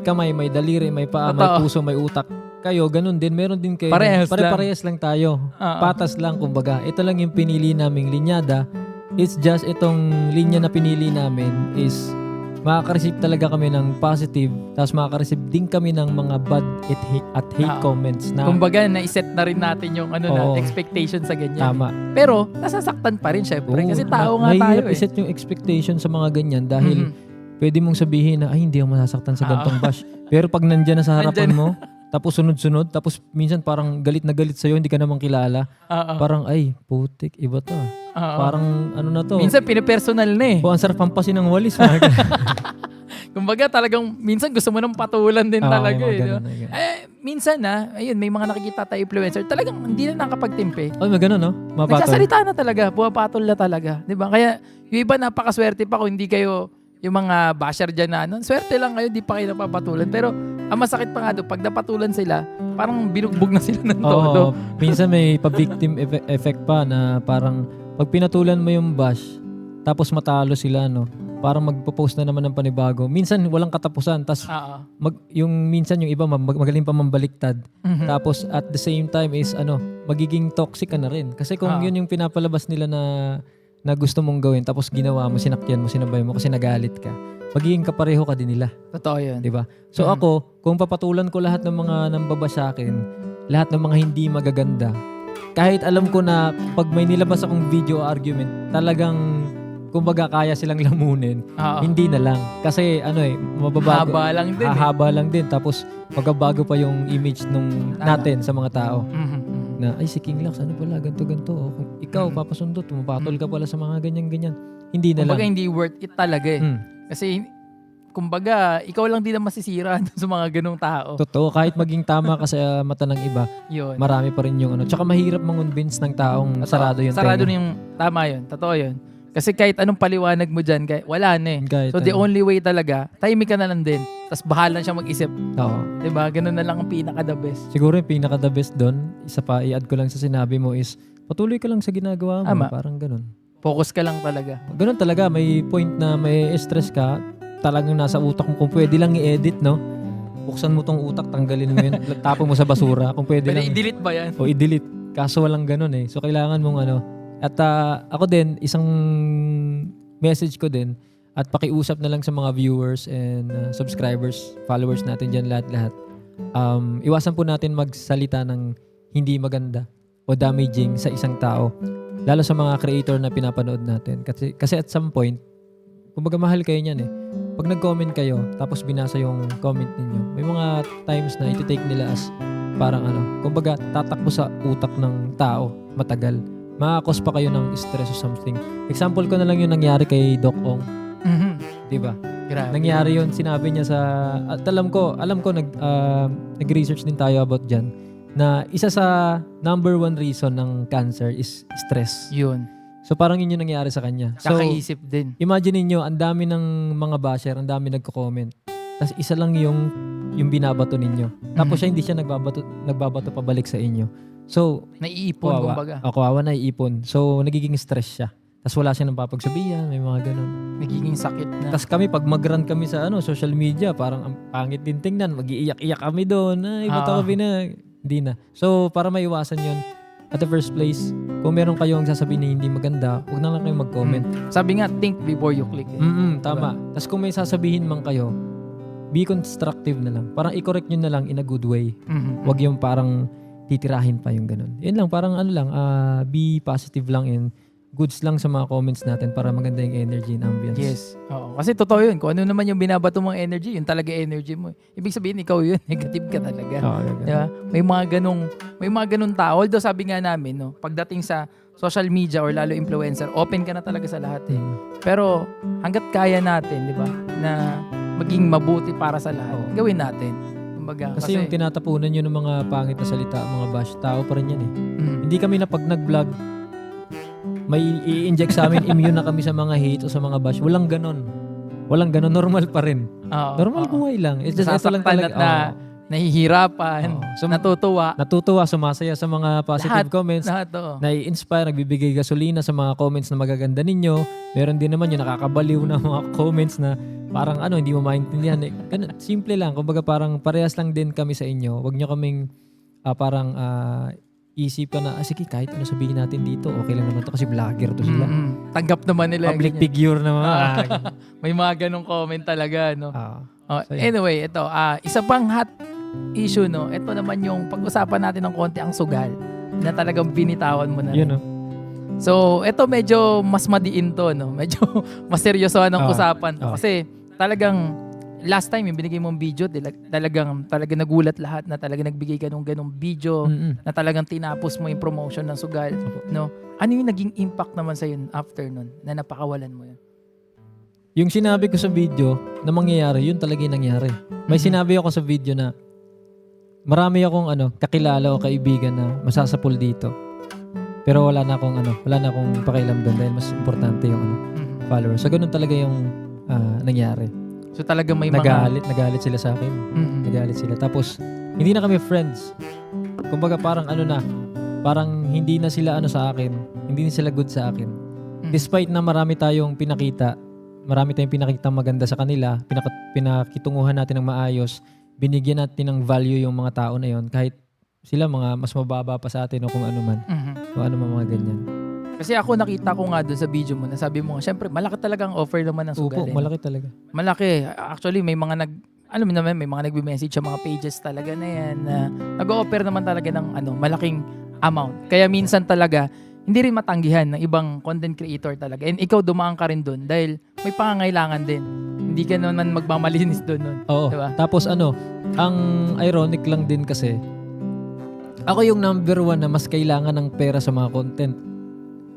kamay, may daliri, may paa, may Totoo. puso, may utak. Kayo, ganun din. Meron din kayo. Parehas lang. Pare-parehas lang tayo. Oo. Patas lang, kumbaga. Ito lang yung pinili naming linyada. It's just itong linya na pinili namin is makaka-receive talaga kami ng positive, tapos makaka-receive din kami ng mga bad at hate Oo. comments na Kumbaga, na-set na rin natin yung Oo. expectation sa ganyan. tama. Pero, nasasaktan pa rin syempre. Oo, Kasi tao nga tayo mahirap eh. iset yung expectation sa mga ganyan dahil Mhm. pwede mong sabihin na, ay, hindi ako masasaktan sa gantong bash. Pero pag nandyan na sa harapan mo, tapos sunod-sunod, tapos minsan parang galit na galit sa'yo, hindi ka naman kilala. Oo. Parang, ay, putik, iba to. Oo. Parang, ano na to? Minsan, pinipersonal na eh. ang sarap pampasin ng walis. Kumbaga, talagang minsan gusto mo nang patulan din talaga eh. Di ba? Ganun. Minsan ayun, may mga nakikita tayo influencer, talagang hindi na nakapagtimpe. Ay, may ganun, no? Mapatol. Nagsasalita na talaga, pumapatol na talaga. Di ba? Kaya, yung iba napakaswerte pa kung hindi kayo yung mga basher dyan na, swerte lang kayo, di pa kayo napapatulan. Pero Ang masakit pa nga doon, pag napatulan sila, parang binugbog na sila ng todo. Oo, minsan may pa-victim effect pa na parang pag pinatulan mo yung bash, tapos matalo sila, no? Parang magpo-post na naman ng panibago. Minsan walang katapusan, tas Oo. minsan yung iba magaling pa mambaliktad. Mhm. Tapos at the same time is magiging toxic ka na rin. Kasi kung yun yung pinapalabas nila na gusto mong gawin, tapos ginawa mo, sinakyan mo, sinabay mo kasi nagalit ka, magiging kapareho ka din nila. Totoo yun. Di ba? So ako, kung papatulan ko lahat ng mga nambaba sa akin, lahat ng mga hindi magaganda, kahit alam ko na pag may nilabas akong video argument, talagang kumbaga kaya silang lamunin, Oo. hindi na lang. Kasi mababago. Haba lang din eh. Hahaba lang din. Tapos magbabago pa yung image natin sa mga tao. Mhm. Na, ay si King Lax, ano pala, ganto-ganto. Kung ikaw, papasundot, pumapatol ka pala sa mga ganyan-ganyan. Hindi na Kumbaga lang. hindi worth it talaga eh. Kasi kumbaga, ikaw lang din ang masisira sa mga ganung tao. Totoo, kahit maging tama ka sa mata ng iba, Yun. marami pa rin yung Tsaka mahirap mangonvince ng taong sarado yung Sarado tenga. na yung, tama yun. Totoo yun. Kasi kahit anong paliwanag mo dyan, wala na eh. Kahit So the ano. only way talaga, tahimik ka na lang din. Tapos bahala siya mag-isip. Oo. Diba? Ganun na lang ang pinaka-the best. Siguro yung pinaka-the best doon, isa pa, i-add ko lang sa sinabi mo is, patuloy ka lang sa ginagawa mo. Tama. Parang ganun. Focus ka lang talaga. Ganun talaga, may point na may stress ka, talagang nasa utak mo, kung pwede lang i-edit, no? Buksan mo tong utak, tanggalin mo yun, tapon mo sa basura, kung pwede Pwede lang. i-delete ba yan? O i-delete. Kaso walang ganun eh. So kailangan mong At ako din, isang message ko din, at pakiusap na lang sa mga viewers and subscribers, followers natin dyan lahat-lahat. Iwasan po natin magsalita ng hindi maganda o damaging sa isang tao. Lalo sa mga creator na pinapanood natin. Kasi at some point, kumbaga mahal kayo niyan eh. Pag nag-comment kayo, tapos binasa yung comment ninyo, may mga times na iti-take nila as parang kumbaga tatakbo sa utak ng tao matagal. Makakos pa kayo ng stress or something. Example ko na lang yung nangyari kay Doc Ong. Mhm. Diba? Grabe. Nangyari yun, sinabi niya at alam ko nag-research din tayo about dyan, na isa sa number 1 reason ng cancer is stress. Yun. So parang yun yung nangyari sa kanya. So Kakaisip din. imagine niyo, ang dami ng mga basher, ang dami nagko-comment. Tapos isa lang yung binabato ninyo. Tapos siya hindi siya nagbabato pabalik sa inyo. So, Naiipon, kumbaga. kawawa na iipon. So, nagiging stress siya. Tapos wala siya ng papagsabihan, may mga ganun. Nagiging sakit na. Tapos kami, pag mag-run kami sa social media, parang ang pangit din tingnan. Mag-iiyak-iyak kami doon. Ay, ba't ako hindi na. So, para maiwasan yun, at the first place, kung meron kayong sasabihin na hindi maganda, huwag na lang kayong mag-comment. Sabi nga, think before you click. Tama. Tapos kung may sasabihin man kayo, be constructive na lang. Parang i-correct nyo na lang in a good way. Mhm. Huwag yung parang titirahin pa yung ganun. Yun lang, parang be positive lang and goods lang sa mga comments natin para maganda yung energy and ambience. Yes. Oo. Kasi totoo yun. Kung ano naman yung binabato mong energy, yun talaga energy mo. Ibig sabihin, ikaw yun. Negative ka talaga. Oo, ganun. Diba? May mga ganung tao. Although sabi nga namin, no, pagdating sa social media or lalo influencer, open ka na talaga sa lahat eh. Pero hanggat kaya natin, di ba, na maging mabuti para sa lahat, gawin natin. Kumbaga, Kasi yung tinatapunan nyo ng mga pangit na salita, mga bash, tao pa rin yan eh. Hindi kami na pag nag-vlog, may i-inject sa amin, immune na kami sa mga hate o sa mga bash. Walang ganon. Normal pa rin. Normal buhay lang. It's just ito lang Nasasaktan talaga. na nahihirapan, So, natutuwa. Natutuwa, sumasaya sa mga positive comments. Lahat to. Nai-inspire, nagbibigay gasolina sa mga comments na magaganda ninyo. Meron din naman yung nakakabaliw na mga comments na parang hindi mo maintindihan. Ganun, simple lang. Kumbaga parang parehas lang din kami sa inyo. Huwag nyo kaming isip ka na, sige, kahit ano sabihin natin dito, okay lang naman to kasi vlogger to sila. Tanggap naman nila. Public ganyan. figure naman. May mga ganong comment talaga, no? So, yan. Anyway, ito, isa pang hot issue, no? Ito naman yung pag-usapan natin ng konti ang sugal na talagang binitawan mo na. Yun, no? So, ito medyo mas madiin to, no? Medyo mas seryoso ng usapan to. Kasi talagang last time yung binigay mong video, talagang nagulat lahat na talagang nagbigay ka ng ganong video na talagang tinapos mo yung promotion ng sugal, no? Ano yung naging impact naman sa yun after nun na napakawalan mo yun? Yung sinabi ko sa video na mangyayari, yun talaga yung nangyari. May sinabi ako sa video na marami akong kakilala o kaibigan na masasapul dito. Pero wala na akong pakialam doon dahil mas importante yung followers. So ganun talaga yung nangyari. So talagang may mga... Nagalit sila sa akin. Mm-mm. Nagalit sila. Tapos, hindi na kami friends. Kumbaga parang parang hindi na sila sa akin. Hindi na sila good sa akin. Despite na marami tayong pinakita maganda sa kanila, pinakitunguhan natin ng maayos, binigyan natin ng value yung mga tao na yon kahit sila mga mas mababa pa sa atin o kung ano man. Kung ano man mga ganyan. Kasi ako nakita ko nga doon sa video mo, nasabi mo, syempre malaki talagang offer naman ng sugal. Opo, malaki talaga. Malaki. Actually, may mga may mga nagbe-message sa mga pages talaga na yan na nag-o-offer naman talaga ng malaking amount. Kaya minsan talaga, hindi rin matanggihan ng ibang content creator talaga. And ikaw dumaan ka rin doon dahil may pangangailangan din. Hindi ka naman magmamalinis doon nun. Oo. Diba? Tapos ang ironic lang din kasi, ako yung number 1 na mas kailangan ng pera sa mga content.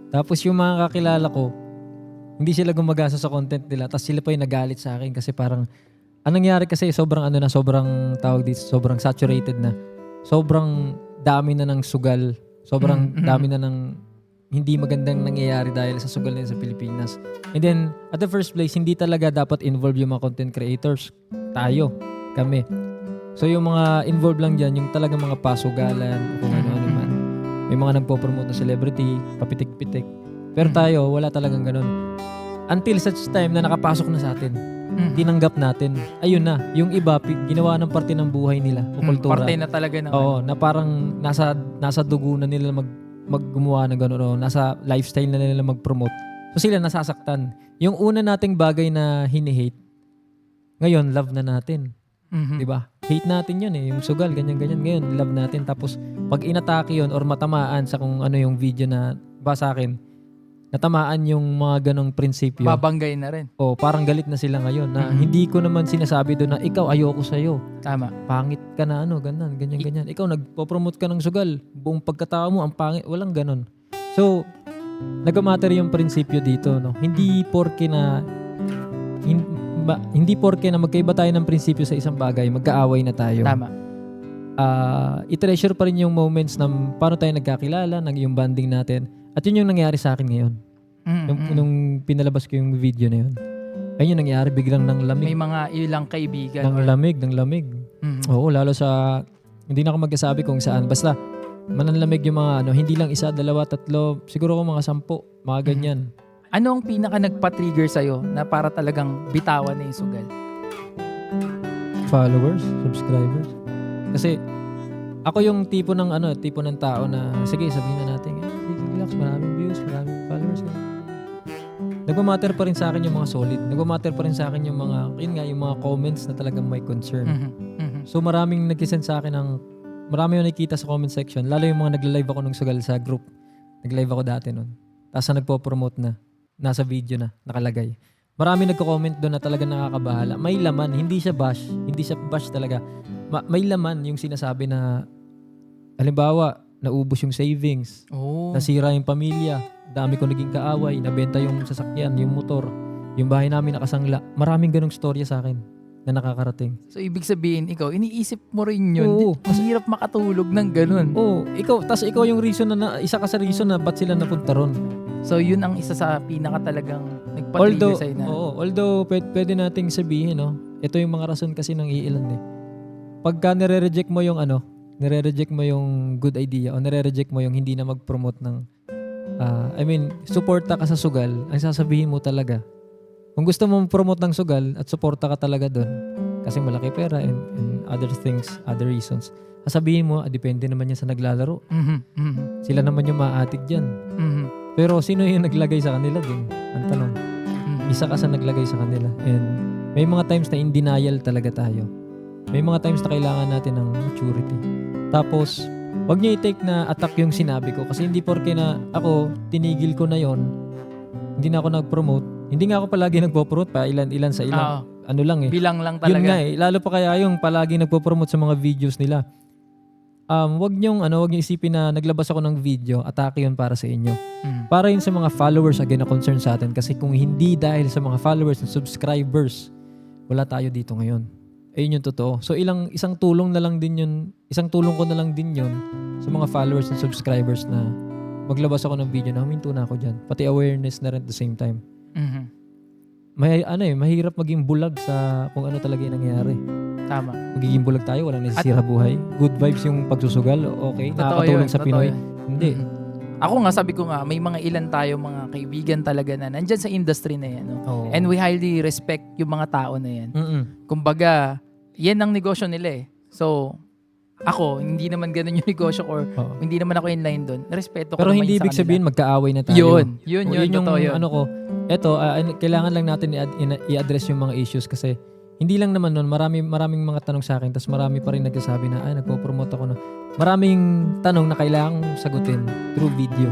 Tapos yung mga kakilala ko, hindi sila gumagasa sa content nila. Tapos sila pa yung nagalit sa akin kasi parang, anong nangyari kasi sobrang tawag dito, sobrang saturated na. Sobrang dami na ng sugal. Sobrang dami na ng hindi magandang nangyayari dahil sa sugal nila sa Pilipinas. And then, at the first place, hindi talaga dapat involve yung mga content creators. Tayo, kami. So yung mga involved lang dyan, yung talagang mga pasugalan, kung ano-ano man. May mga nagpo-promote na celebrity, papitik-pitik. Pero tayo, wala talagang ganun. Until such time na nakapasok na sa atin, tinanggap natin. Ayun na, yung iba, ginawa ng parte ng buhay nila, o kultura. Parte na talaga ng Oo, na parang nasa dugo na nila maggumawa ng gano'n, o nasa lifestyle na nila mag-promote. So sila nasasaktan. Yung una nating bagay na hini-hate, ngayon, love na natin. Diba? Hate natin yun yung sugal, ganyan-ganyan. Ngayon, love natin. Tapos, pag inatake yun or matamaan sa kung ano yung video na ba sa akin, natamaan yung mga ganong prinsipyo. Babanggay na rin. O, parang galit na sila ngayon na hindi ko naman sinasabi doon na ikaw, ayoko sa'yo. Tama. Pangit ka na ganyan. Ikaw, nagpo-promote ka ng sugal. Buong pagkatao mo, ang pangit. Walang ganon. So, nag-matter yung prinsipyo dito. No? Hindi porke na magkaiba tayo ng prinsipyo sa isang bagay, magkaaway na tayo. Tama. I-treasure pa rin yung moments na paano tayo nagkakilala, yung bonding natin. At yun yung nangyari sa akin ngayon. Nung pinalabas ko yung video na yun. Ayun yung nangyari, biglang ng lamig. May mga ilang kaibigan. Ng lamig. Oo, lalo sa, hindi na ako magkasabi kung saan. Basta, mananlamig yung mga, hindi lang 1, 2, 3, siguro ko mga 10, mga ganyan. Ano ang pinaka nagpa-trigger sa'yo na para talagang bitawan na yung sugal? Followers, subscribers. Kasi, ako yung tipo ng tao na, sige, sabihin na natin, relax, maraming views, maraming followers. Nagmamatter pa rin sa akin yung mga solid. Nagmamatter pa rin sa akin yung mga, yung mga comments na talagang may concern. So maraming nag-send sa akin marami yung nakikita sa comment section. Lalo yung mga nagla-live ako ng sugal sa group. Nag-live ako dati nun. Tapos nagpo-promote na. Nasa video na, nakalagay. Marami nagko-comment doon na talaga nakakabahala. May laman, hindi siya bash. Hindi siya bash talaga. May laman yung sinasabi na, halimbawa, naubos yung savings, nasira yung pamilya, dami ko naging kaaway, nabenta yung sasakyan, yung motor, yung bahay namin nakasangla. Maraming ganong storya sa akin na nakakarating. So, ibig sabihin, ikaw, iniisip mo rin yun. Oo. Mas hirap makatulog ng ganun. Oo. Ikaw yung reason isa ka sa reason na ba't sila napunta ron. So, yun ang isa sa pinaka talagang nagpa-trigger sa'yo na. Although pwede nating sabihin, ito yung mga rason kasi ng iilan Pagka nire-reject mo yung nire-reject mo yung good idea o nire-reject mo yung hindi na mag-promote ng suporta ka sa sugal, ang sasabihin mo talaga, kung gusto mo promote ng sugal at suporta ka talaga doon kasi malaki pera and other things, other reasons, sasabihin mo, depende naman yan sa naglalaro. Sila naman yung maatik dyan. Pero sino yung naglagay sa kanila dun? Ang tanong. Isa ka sa naglagay sa kanila. And may mga times na in denial talaga tayo. May mga times na kailangan natin ng maturity. Tapos, wag niyo i-take na attack yung sinabi ko. Kasi hindi porke na ako, tinigil ko na yon, hindi na ako nag-promote. Hindi nga ako palagi nagpo-promote pa, ilan sa ilan. Ano lang Bilang lang talaga. Yun nga lalo pa kaya yung palagi nagpo-promote sa mga videos nila. Wag niyo isipin na naglabas ako ng video, atake yun para sa inyo. Para yun sa mga followers again na concern sa atin. Kasi kung hindi dahil sa mga followers and subscribers, wala tayo dito ngayon. Ayun yung totoo. So isang tulong ko na lang din yun sa mga followers and subscribers na maglabas ako ng video na huminto na ako dyan. Pati awareness na rin at the same time. mahirap maging bulag sa kung ano talaga yung nangyayari. Tama. Magiging bulag tayo, walang nasisira buhay. Good vibes yung pagsusugal, okay. Nakakatulong sa Pinoy. Hindi. Ako nga, sabi ko nga, may mga ilan tayo mga kaibigan talaga na nandyan sa industry na yan. No? Oo. And we highly respect yung mga tao na yan. Mm-mm. Kumbaga, yan ang negosyo nila eh. So, ako, hindi naman ganun yung negosyo or Oo. hindi naman ako in line doon. Respeto ko Pero naman hindi sa ibig kanila. sabihin magkaaway na tayo. Yun yung totoo yun. ano ko. Eto, kailangan lang natin i-address yung mga issues kasi hindi lang naman nun, maraming mga tanong sa akin, tapos marami pa rin nagsasabi na, nagpo-promote ako na. Maraming tanong na kailangang sagutin through video.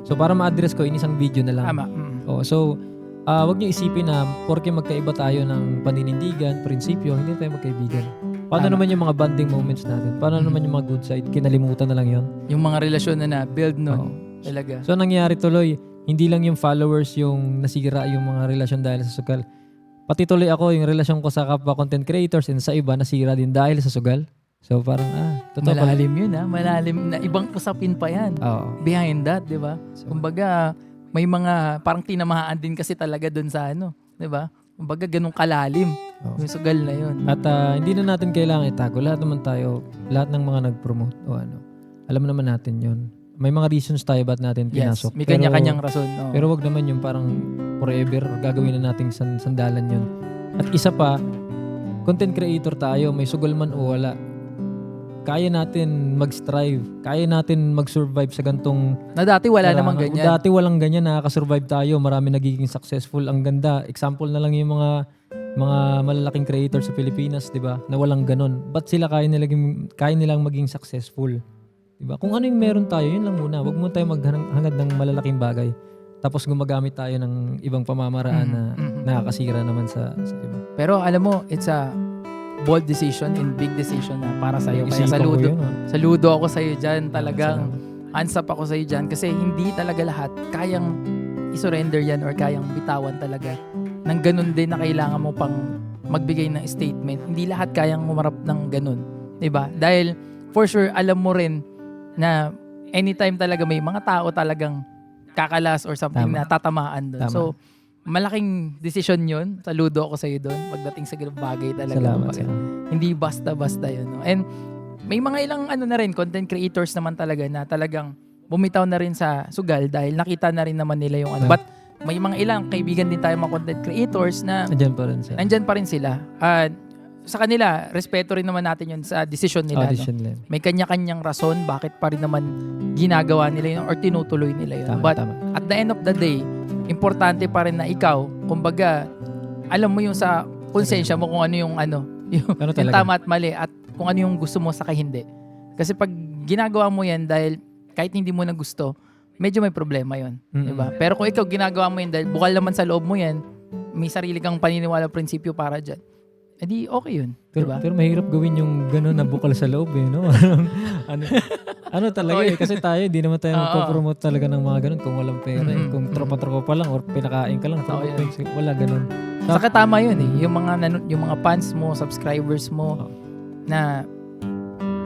So, para ma-address ko, in isang video na lang. Tama. Oh, so, wag niyo isipin na porke magkaiba tayo ng paninindigan, prinsipyo, hindi tayo magkaibigan. Paano Tama. naman yung mga bonding moments natin? Paano naman yung mga good side? Kinalimutan na lang yon. Yung mga relasyon na build nun. Oo. Talaga. So, nangyari tuloy, hindi lang yung followers yung nasira yung mga relasyon dahil sa sugal. Pati tuloy ako, yung relasyon ko sa kapwa content creators and sa iba, nasira din dahil sa sugal. So, parang, totoo pala. Malalim yun Malalim na ibang usapin pa yan. Oo. Behind that, di ba? So, Kumbaga, may mga parang tinamaan din kasi talaga doon sa di ba? Kumbaga, ganun kalalim. Oo. Yung sugal na yun. At hindi na natin kailangan itago. Lahat naman tayo, lahat ng mga nag-promote o ano, alam naman natin yon. May mga reasons tayo ba't natin Yes, pinasok. may kanya-kanyang rason. No? Pero wag naman yung parang forever, gagawin na nating sandalan yun. At isa pa, content creator tayo, may sugal man o wala. Kaya natin mag-strive. Kaya natin mag-survive sa gantong... na dati wala Kailangan. namang ganyan. Dati walang ganyan, nakaka-survive tayo. Marami nagiging successful. Ang ganda. Example na lang yung mga malalaking creators sa Pilipinas, di ba? Na walang ganon. Ba't sila kaya nilang maging successful? Di ba? Kung ano yung meron tayo, yun lang muna. Huwag muna tayo maghangad ng malalaking bagay. Tapos gumagamit tayo ng ibang pamamaraan na nakakasira naman sa iba. Pero alam mo, it's a bold decision and big decision na para sa'yo. Kaya Isipan ko yun, saludo ako sa'yo dyan. Talagang Salamat. hands up ako sa'yo dyan. Kasi hindi talaga lahat kayang isurrender yan or kayang bitawan talaga. Nang ganun din na kailangan mo pang magbigay ng statement. Hindi lahat kayang umarap ng ganun. Diba? Dahil for sure, alam mo rin na anytime talaga may mga tao talagang kakalas or something Tama. na tatamaan doon. Tama. So, malaking decision yun. Saludo ako sa'yo doon. Pagdating sa ganung bagay talaga. Salamat. Kumbaga, hindi basta-basta yun. No? And may mga ilang na rin, content creators naman talaga na talagang bumitaw na rin sa sugal dahil nakita na rin naman nila yung Yeah. But may mga ilang kaibigan din tayo mga content creators na Andyan pa rin nandyan pa rin sila. sila. Sa kanila, respeto rin naman natin yun sa decision nila. No? Audition lang. May kanya-kanyang rason bakit pa rin naman ginagawa nila yun or tinutuloy nila yun. Tama, But tama. at the end of the day, importante pa rin na ikaw, kumbaga, alam mo yung sa konsensya mo kung ano yung yung Ano talaga? tama at mali at kung ano yung gusto mo saka hindi. Kasi pag ginagawa mo yan dahil kahit hindi mo na gusto, medyo may problema yun. Diba? Pero kung ikaw ginagawa mo yan dahil bukal naman sa loob mo yan, may sarili kang paniniwala prinsipyo para dyan, edi okay yun. Diba? Pero mahirap gawin yung gano'n na bukal sa loob no? ano talaga kasi tayo, di naman tayo magpo-promote talaga ng mga gano'n kung walang pera. Kung tropa-tropa pa lang or pinakain ka lang, wala gano'n. Saka tama yun yung mga fans mo, subscribers mo, na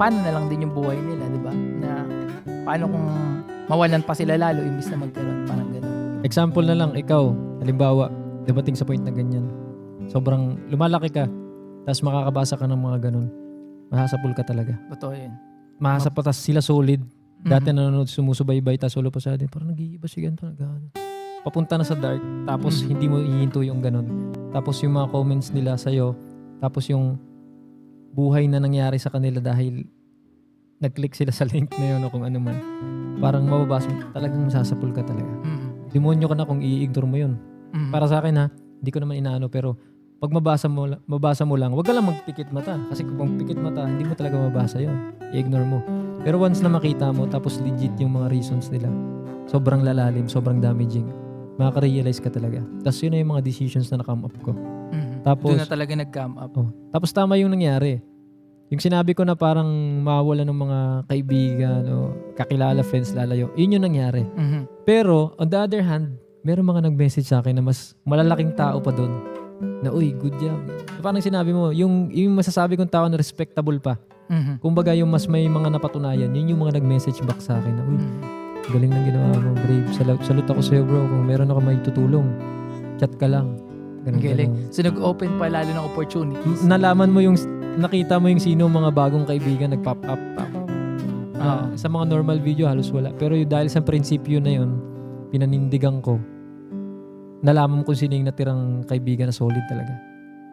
paano na lang din yung buhay nila, di ba? Na paano kung mawalan pa sila lalo imbis na magkaroon, parang gano'n. Example na lang, ikaw, halimbawa, dating sa point na ganyan, sobrang lumalaki ka, tapos makakabasa ka ng mga ganun, mahasapul ka talaga. Totoo yun. Mahasapul, tapos sila solid. Dati nanonood, sumusubaybay, tapos ulo pa sa atin, parang nag-iiba si ganito, papunta na sa dark, tapos hindi mo ihinto yung ganun. Tapos yung mga comments nila sa'yo, tapos yung buhay na nangyari sa kanila dahil nag-click sila sa link na yun o kung ano man, parang mababasa, talagang masasapul ka talaga. Demonyo ka na kung i-ignore mo yun. Para sa akin hindi ko naman inaano, pero pag mabasa mo lang, wag ka lang magpikit mata. Kasi kung pikit mata, hindi mo talaga mabasa yun. I-ignore mo. Pero once na makita mo, tapos legit yung mga reasons nila, sobrang lalalim, sobrang damaging, makaka-realize ka talaga. Tapos yun na yung mga decisions na na-come up ko. Tapos, doon na talaga nag-come up. Tapos tama yung nangyari. Yung sinabi ko na parang mawala ng mga kaibigan o kakilala, friends, lalayo, yun yung nangyari. Pero, on the other hand, meron mga nag-message sa akin na mas malalaking tao pa doon. Na, uy, good job. Parang sinabi mo, yung masasabi kong tao na respectable pa. Kumbaga, yung mas may mga napatunayan, yun yung mga nag-message back sa akin na, uy, galing ng ginawa mo, brave. Salute ako sa'yo, bro. Kung meron ako may tutulong, chat ka lang. Ang Ganun, galing. ganun. So nag-open pa lalo ng opportunities. Nalaman mo nakita mo yung sino mga bagong kaibigan nag-pop up. Sa mga normal video halos wala. Pero dahil sa prinsipyo na yun, pinanindigan ko, nalaman mo kung sino yung natirang kaibigan na solid talaga.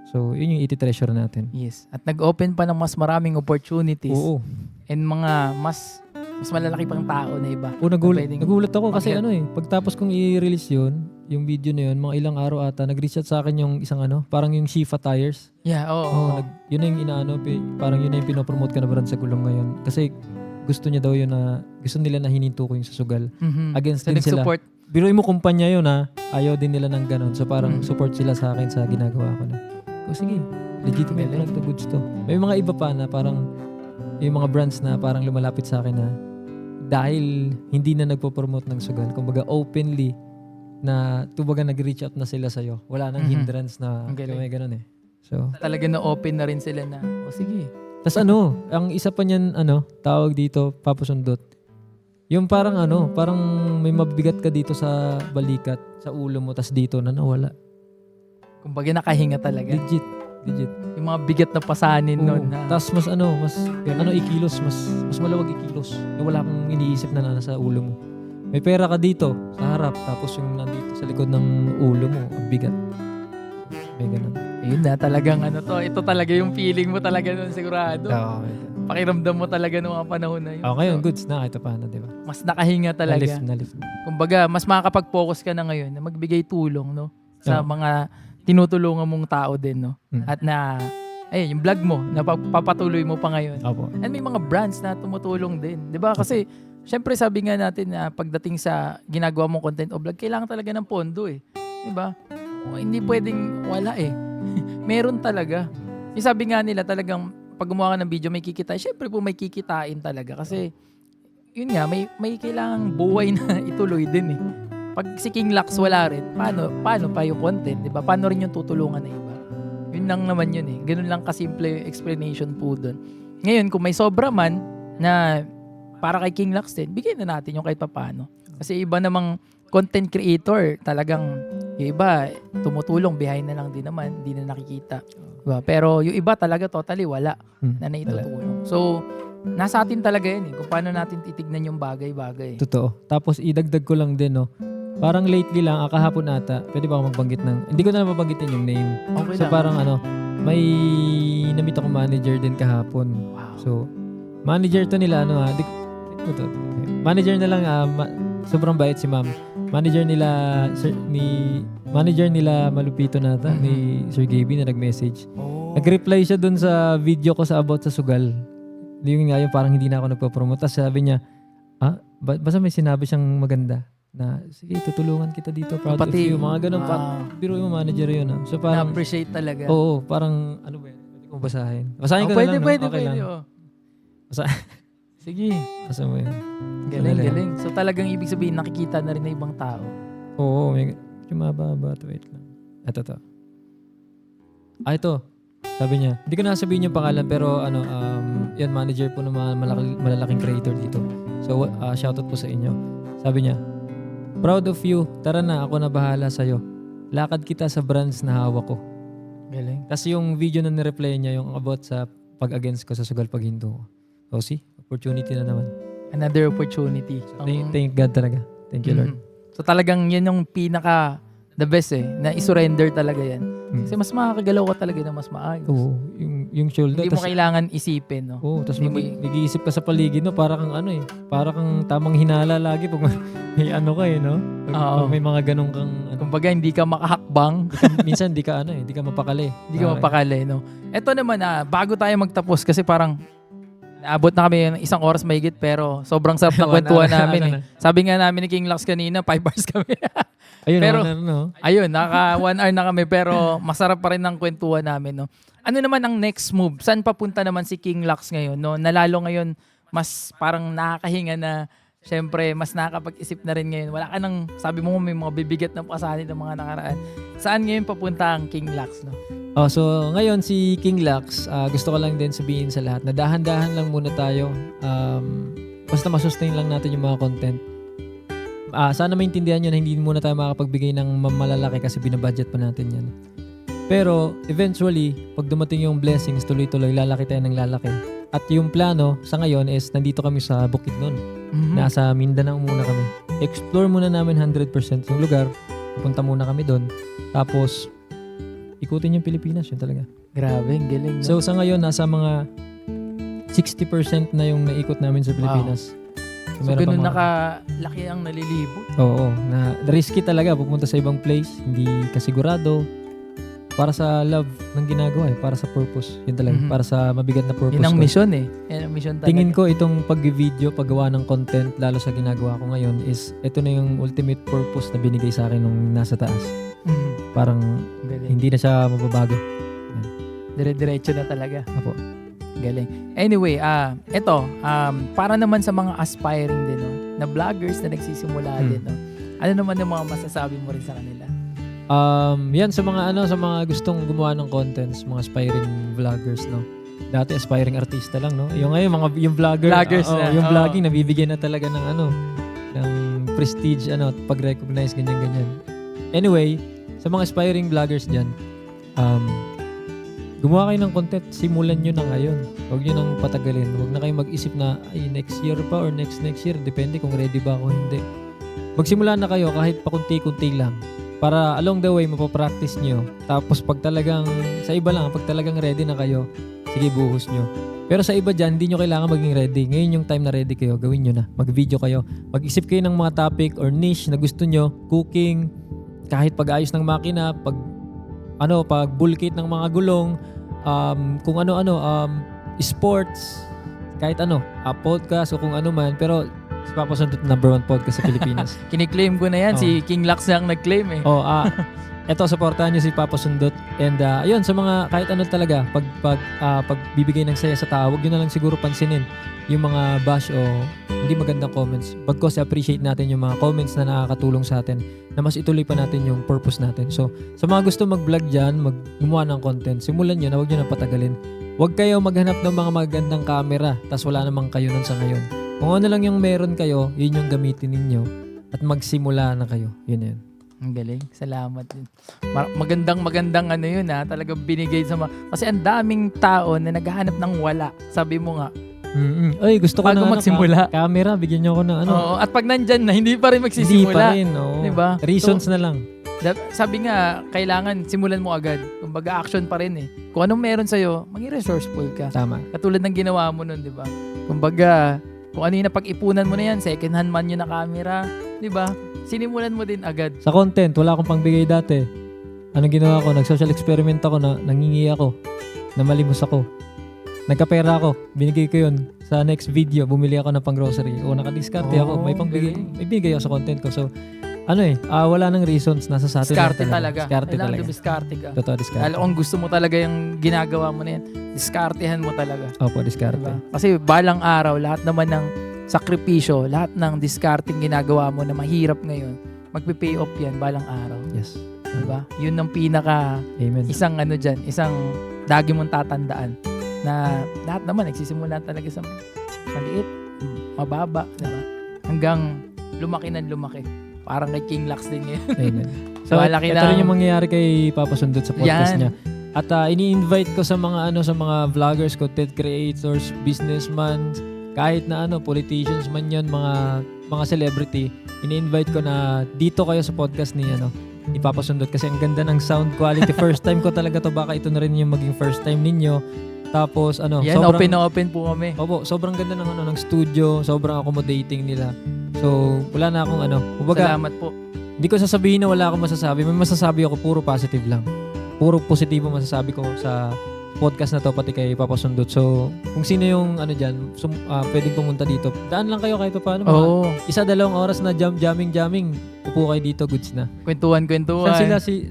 So, yun yung iti-treasure natin. Yes. At nag-open pa ng mas maraming opportunities. Oo. And mga mas malalaki pang tao na iba. O, nagulat ako kasi mag-help. pagtapos kong i-release yun, yung video na yun, mga ilang araw ata, nag-reach out sa akin yung isang parang yung Shifa Tires. Yeah, oo. Yun na yung parang yun na yung pinopromote ka na brand sa gulong ngayon. Kasi gusto niya daw yun gusto nila na hininto ko yung sa sugal. Mhm. Against So din sila. nag-support. Biruin mo kumpanya yun ayaw din nila ng ganun. So parang support sila sa akin sa ginagawa ko na. Sige, legitimate Galing. product to goods to. May mga iba pa na parang yung mga brands na parang lumalapit sa akin na dahil hindi na nagpo-promote ng sugal, kumbaga openly na tubaga nag-reach out na sila sa'yo. Wala nang hindrance na Ang galing. may ganun eh. So, Talaga na open na rin sila na, sige. tas ang isa pa niyan tawag dito, papasundot. Yung parang parang may mabigat ka dito sa balikat, sa ulo mo, tas dito na nawala. Kumbaga nakahinga talaga. Legit. Yung mga bigat na pasanin nun. Oo. Tas mas ikilos, mas malawag ikilos. Yung wala kang iniisip na nasa ulo mo. May pera ka dito, sa harap, tapos yung nandito sa likod ng ulo mo, ang bigat. May ganun. Ayun na, talagang ito talaga yung feeling mo talaga nun sigurado. Pakiramdam mo talaga ng mga panahon na yun. Ngayon, So, goods na, ito paano, di ba? mas nakahinga talaga. Nalift. Kumbaga, mas makakapag-focus ka na ngayon na magbigay tulong, no? Sa Oo. mga tinutulungan mong tao din, no? Mm. At yung vlog mo, na papatuloy mo pa ngayon. Opo. And may mga brands na tumutulong din. 'Di ba? Kasi, syempre sabi nga natin na pagdating sa ginagawa mong content o vlog, kailangan talaga ng pondo eh. 'Di ba? Hindi pwedeng wala eh. Meron talaga. Yung sabi nga nila talagang pag gumawa ka ng video may kikitain. Syempre po may kikitain talaga kasi yun nga may kailangang buhay na ituloy din eh. Pag si King Lux wala rin, paano pa yung content, 'di ba? Paano rin yung tutulungan na iba? Yun lang naman yun eh. Ganun lang kasimple yung explanation po doon. Ngayon, kung may sobra man na para kay King Lux din, bigyan na natin yung kahit papano. Kasi iba namang content creator, talagang yung iba, tumutulong, behind na lang din naman, hindi na nakikita. Diba? Pero yung iba talaga totally wala na naitutulong. So, nasa atin talaga yun eh, kung paano natin titignan yung bagay-bagay. Totoo. Tapos idagdag ko lang din, parang lately lang, kahapon ata, pwede ba ako magbanggit hindi ko na mabanggitin yung name. Okay So lang. parang may na-meet ako manager din kahapon. Wow. So, manager to nila, manager na lang, sobrang bait si ma'am. Manager nila malupito nata, ni Sir Gaby na nag-message. Oh. Nag-reply siya dun sa video ko sa about sa sugal. Yung nga yun, parang hindi na ako nagpo-promote. Tapos sabi niya, basta may sinabi siyang maganda na, sige, tutulungan kita dito. Proud of you. Mga ganun. Biro yung manager yun. So parang, Na-appreciate talaga. oo, parang, ano ba yun? Pwede kong basahin. Basahin ko pwede, na lang. pwede, Okay pwede. lang. Oh. Basa- Sige. Basa mo yun. Galing, Sandali. galing. So talagang ibig sabihin, nakikita na rin ng ibang tao. Oo, may mababa. Wait lang. Ito. Ito. Sabi niya, hindi ko na sabihin yung pangalan pero yan, manager po ng mga malalaking creator dito. So, shoutout po sa inyo. Sabi niya, proud of you. Tara na, ako na bahala sa'yo. Lakad kita sa brands na hawak ko. Galing. Tapos yung video na nireply niya, yung about sa pag-against ko sa sugal paghinto ko. So, see? Opportunity na naman. Another opportunity. So, thank God talaga. Thank you, Lord. So talagang yan yung pinaka the best eh, na isurrender talaga yan. Kasi mas makakagalaw ka talaga na mas maayos. Oo, yung shoulder. Hindi mo kailangan isipin, no? Oo, tapos Hindi mo- nag-iisip ka sa paligid, no? Para kang para kang tamang hinala lagi pag may ka no? Oo. Pag may mga ganong kang, Kumbaga, hindi ka makahakbang, minsan di ka hindi ka mapakali. hindi ka mapakali, no? Ito naman, bago tayo magtapos, kasi parang naabot na kami ng 1 oras mahigit, pero sobrang sarap ng kwentuhan namin eh. Sabi nga namin ni King Lux kanina, 5 hours kami. Ayun, Pero- no? Ayun, naka 1 hour na kami, pero masarap pa rin ang kwentuhan namin, no? Ano naman ang next move? Saan papunta naman si King Lux ngayon, no? Nalalo ngayon, mas parang nakakahinga na, syempre, mas nakakapag-isip na rin ngayon. Wala ka nang, sabi mo may mga bibigat na pasanin ng mga nakaraan. Saan ngayon papunta ang King Lux, no? So ngayon si King Lux, gusto ko lang din sabihin sa lahat na dahan-dahan lang muna tayo. Basta masustain lang natin yung mga content. Sana maintindihan nyo na hindi muna tayo makakapagbigay ng malalaki kasi binabudget pa natin yan. Pero eventually, pag dumating yung blessings, tuloy-tuloy, lalaki tayo ng lalaki. At yung plano sa ngayon is nandito kami sa Bukidnon. Nasa Mindanao muna kami. Explore muna namin 100% yung lugar. Punta muna kami doon. Tapos, ikutin yung Pilipinas. Yun talaga. Grabe, ang galing. No? So sa ngayon, nasa mga 60% na yung naikot namin sa Pilipinas. So ganun nakalaki ang nalilibot. Oo. Risky talaga. Pupunta sa ibang place. Hindi kasigurado. Para sa love ng ginagawa para sa purpose. Yun talaga. Para sa mabigat na purpose. Yun ang ko. mission Yan ang mission talaga. Tingin ko itong pag-video, paggawa ng content, lalo sa ginagawa ko ngayon, is ito na yung ultimate purpose na binigay sa akin nung nasa taas. Parang hindi na siya mababago. Dire-diretso na talaga. Apo. Galing. Anyway, para naman sa mga aspiring din, no, na vloggers na nagsisimula din, no, ano naman yung mga masasabi mo rin sa kanila? Yan sa mga gustong gumawa ng contents, mga aspiring vloggers, no. Dati aspiring artista lang, no. Yung ngayon yung vloggers na, yung vlogging nabibigyan na talaga ng ng prestige pag-recognize ganyan. Anyway, sa mga aspiring vloggers diyan, gumawa kayo ng content, simulan nyo na ngayon. Huwag nyo nang patagalin. Huwag na kayo mag-isip na next year pa or next year, depende kung ready ba ako hindi. Magsimula na kayo kahit pakunti-kunti lang. Para along the way, mapapractice nyo. Tapos pag talagang, sa iba lang, pag talagang ready na kayo, sige, buhos nyo. Pero sa iba dyan, hindi nyo kailangan maging ready. Ngayon yung time na ready kayo, gawin nyo na. Mag-video kayo. Mag-isip kayo ng mga topic or niche na gusto nyo. Cooking, kahit pag-ayos ng makina, pag-bulkit ng mga gulong, kung sports, kahit podcast o kung ano man. Pero si Papa Sundot, #1 podcast sa Pilipinas. Kiniklaim ko na yan. Si King Lax na ang nag-claim Eto, supportahan nyo si Papa Sundot. And ayun, sa mga kahit ano talaga, pag bibigay ng saya sa tao, huwag nyo na lang siguro pansinin yung mga bash o hindi magandang comments. Bagkos appreciate natin yung mga comments na nakakatulong sa atin na mas ituloy pa natin yung purpose natin. So, sa mga gusto mag-vlog dyan, gumawa ng content, simulan nyo na, huwag nyo na patagalin. Huwag kayo maghanap ng mga magandang camera, tas wala namang kayo nun sa ngayon. Kung ano lang yung meron kayo, yun yung gamitin ninyo at magsimula na kayo. Yun. Ang galing. Salamat din. Magandang yun talagang binigay sa kasi ang daming tao na naghahanap ng wala. Sabi mo nga. Ay, gusto ko bago na magsimula. Camera, bigyan nyo ako na Oo, at pag nandyan na, hindi pa rin magsisimula. Hindi pa rin, oo. Diba? Reasons na lang. Sabi nga, kailangan simulan mo agad. Kumbaga, action pa rin Kung anong meron sa'yo, maging resourceful ka. Tama. Katulad ng ginawa mo nun, di ba? Kumbaga, kung ano yung napag-ipunan mo na yan, second hand man yun na camera, di ba? Sinimulan mo din agad. Sa content, wala akong pangbigay dati. Anong ginawa ko? Nag-social experiment ako na nangingi ako. Namalimos ako. Nagkapera ako. Binigay ko yun. Sa next video, bumili ako ng pang-grocery. O nakadiskarte ako. May pangbigay. May binigay ako sa content ko. So, wala nang reasons. Nasa sa atin. Diskarte talaga. Diskarte talaga. Diskarte ka. Totoo, diskarte. Lalo kung gusto mo talaga yung ginagawa mo na yan, diskartehan mo talaga. Opo, diskarte. Diba? Kasi balang araw, lahat naman ng sakripisyo, lahat ng discarding ginagawa mo na mahirap ngayon, magpe-pay off yan balang araw. Yes. Diba? Yun ang pinaka Amen. isang isang lagi mong tatandaan na lahat naman nagsisimula talaga sa maliit, mababa, diba? Hanggang lumaki ng lumaki. Parang kay King Lax din ngayon. Amen. So, ito rin yung mangyayari kay Papa Sundot sa podcast niya. At ini-invite ko sa mga vloggers, content creators, businessmen, kahit na politicians man yan, mga celebrity, ini-invite ko na dito kayo sa podcast ni Papa Sundot kasi ang ganda ng sound quality. First time ko talaga to, baka ito na rin yung maging first time ninyo. Tapos yan, open na open po kami. Opo, sobrang ganda ng studio, sobrang accommodating nila. So, wala na akong kumbaga, salamat po. Hindi ko sasabihin na wala akong masasabi. May masasabi ako, puro positive lang. Puro positibo masasabi ko sa podcast na to, pati kay Papa Sundot. So, kung sino yung dyan, pwedeng pumunta dito. Daan lang kayo kahit pa paano. Oo. 1-2 oras na jamming. Upo kayo dito, goods na. Kwentuhan.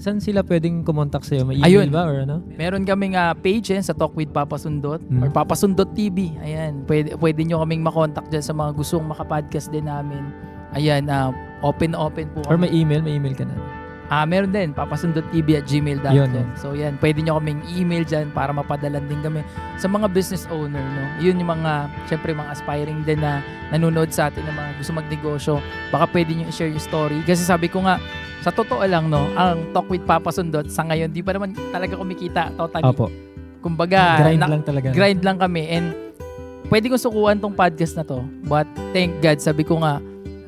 Saan sila pwedeng kumontak sa'yo? May email ba or ano? Meron kaming page sa Talk with Papa Sundot or Papa Sundot TV. Ayan, pwede nyo kaming makontak dyan sa mga gustong makapodcast din namin. Ayan, open po kami. Or may email ka na. Meron din, papasundot.tv@gmail.com. Yun. So yan, pwede nyo kaming email dyan para mapadalan din kami sa mga business owner, no? Yun yung mga, syempre mga aspiring din na nanonood sa atin na mga gusto magnegosyo. Baka pwede nyo i-share yung story. Kasi sabi ko nga, sa totoo lang, no, ang Talk with Papa Sundot sa ngayon, di pa naman talaga kumikita totally. Opo. Kumbaga, Grind lang talaga. grind lang kami. And pwede kong sukuan tong podcast na to. But thank God, sabi ko nga,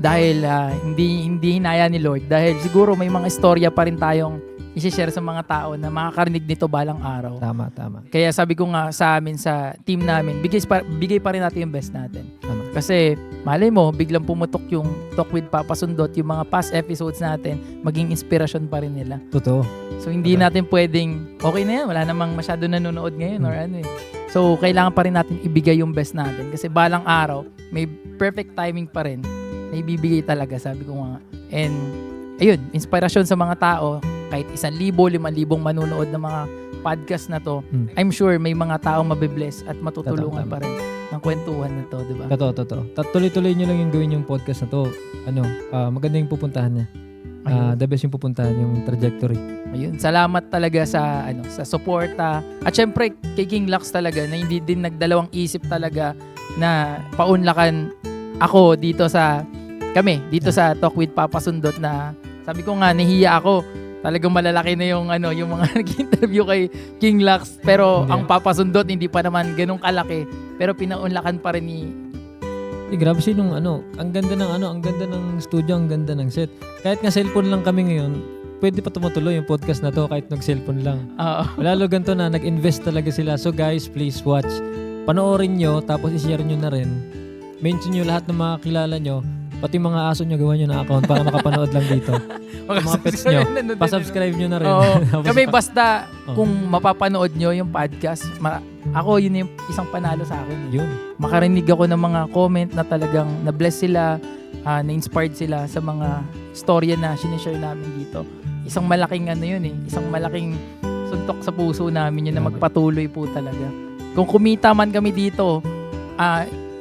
dahil hindi hinaya ni Lord, dahil siguro may mga istorya pa rin tayong i-share sa mga tao na makakarinig nito balang araw. Tama. Kaya sabi ko nga sa amin, sa team namin, bigay pa rin natin yung best natin. Tama. Kasi malay mo, biglang pumutok yung Talk with Papa Sundot, yung mga past episodes natin, maging inspirasyon pa rin nila. Totoo. So hindi natin pwedeng, okay na yan, wala namang masyado nanonood ngayon or ano eh. So kailangan pa rin natin ibigay yung best natin. Kasi balang araw, may perfect timing pa rin na ibibigay talaga, sabi ko nga. And ayun, inspirasyon sa mga tao, kahit 1,000, 5,000 manunood ng mga podcast na to, I'm sure may mga taong mabibless at matutulungan Tama. pa rin ng kwentuhan na to, di ba? Totoo. Tuloy-tuloy nyo lang yung gawin yung podcast na to. Maganda yung pupuntahan niya. The best yung pupuntahan, yung trajectory. Ayun, salamat talaga sa sa suporta. At syempre kay King Lux talaga na hindi din nagdalawang isip talaga na paunlakan ako dito sa sa Talk with Papa Sundot, na sabi ko nga nahiya ako. Talagang malalaki na yung yung mga nag-interview kay King Lux, pero Hindi. ang Papa Sundot hindi pa naman ganung kalaki, pero pinaunlakan pa rin ni Grabe siya nung ang ganda ng studio, ang ganda ng set. Kahit nga cellphone lang kami ngayon, pwede pa tumutuloy yung podcast na to kahit nag-cellphone lang. Lalo ganito na, nag-invest talaga sila. So guys, please watch. Panoorin nyo, tapos i-share nyo na rin. Mention nyo lahat ng mga kilala nyo, pati mga aso nyo, gawa nyo na account para makapanood lang dito. Mga pets nyo, pa-subscribe nyo na rin. Oo. Kami basta kung mapapanood nyo yung podcast, ako yun yung isang panalo sa akin. Yun. Makarinig ako ng mga comment na talagang na-bless sila, na-inspired sila sa mga storya na sinishare namin dito. Isang malaking isang malaking suntok sa puso namin yun na magpatuloy po talaga. Kung kumita man kami dito,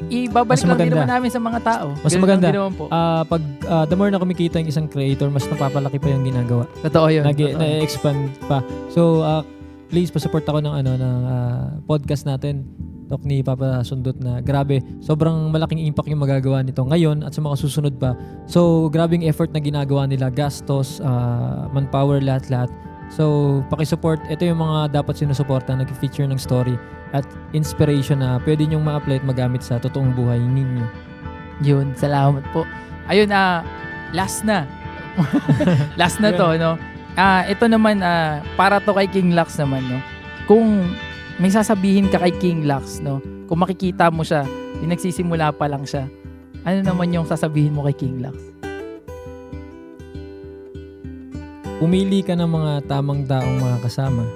ibabalik lang din naman namin sa mga tao. Mas Ganun maganda. lang din naman po. Pag the more na kumikita yung isang creator, mas napapalaki pa yung ginagawa. Totoo yun. Totoo. Na-expand pa. So, please pa-support ako ng podcast natin, Talk ni Papa Sundot, na grabe, sobrang malaking impact yung magagawa nito ngayon at sa mga susunod pa. So, grabing effort na ginagawa nila, gastos, manpower, lahat-lahat. So, paki-support. Ito yung mga dapat sinusuporta, nag-feature ng story at inspiration na pwede nyong ma-apply at magamit sa totoong buhay ninyo. Yun, salamat po. Ayun, last na. Last na to, no? Ito naman, para to kay King Lux naman, no? Kung may sasabihin ka kay King Lux, no? Kung makikita mo siya, yung nagsisimula pa lang siya, ano naman yung sasabihin mo kay King Lux? Pumili ka ng mga tamang taong mga kasama.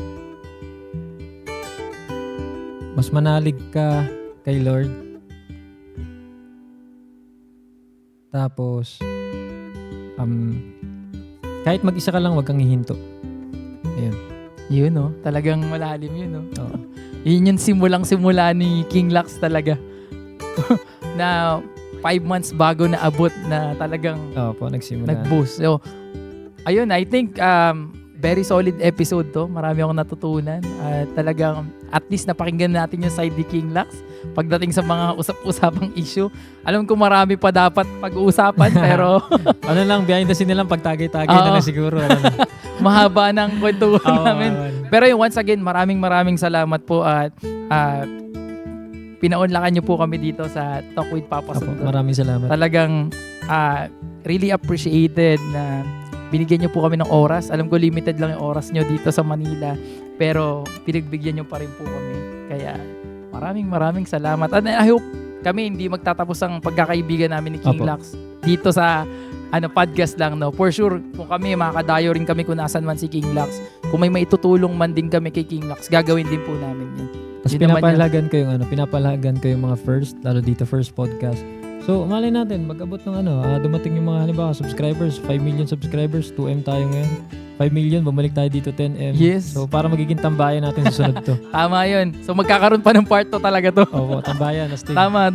Mas manalig ka kay Lord. Tapos, kahit mag-isa ka lang, wag kang hihinto. Ayun. Yun, no? Talagang malalim yun, no? Oo. Yun yung simulang-simula ni King Lux talaga. Na 5 months bago na abot na talagang Po, nagsimula. nag-boost. So, ayun, I think very solid episode to. Marami akong natutunan. Talagang at least napakinggan natin yung side ni King Lux pagdating sa mga usap-usapang issue. Alam ko marami pa dapat pag-uusapan pero Behind the scene nilang pagtagay-tagay na lang siguro. mahaba ng kwentuhan namin. Pero yun, once again, maraming salamat po at pinaunlakan niyo po kami dito sa Talk with Papa Sundot. Maraming salamat. Talagang really appreciated na binigyan niyo po kami ng oras. Alam ko limited lang yung oras niyo dito sa Manila, pero pinagbigyan niyo pa rin po kami. Kaya maraming salamat. And I hope kami hindi magtatapos ang pagkakaibigan namin ni King Lux dito sa podcast lang, no. For sure, kung kami makakadayo rin kami kung nasan man si King Lux, kung may maitutulong man din kami kay King Lux, gagawin din po namin yun. Tapos pinapalagan ko yung mga first, lalo dito first podcast. So, malay natin, mag-abot ng dumating yung mga halimbawa subscribers, 5 million subscribers, 2M tayo ngayon. 5 million, bumalik tayo dito 10M. Yes. So, para magiging tambayan natin sa sunod to. Tama yun. So, magkakaroon pa ng part 2 talaga to. Opo, tambayan. Tama.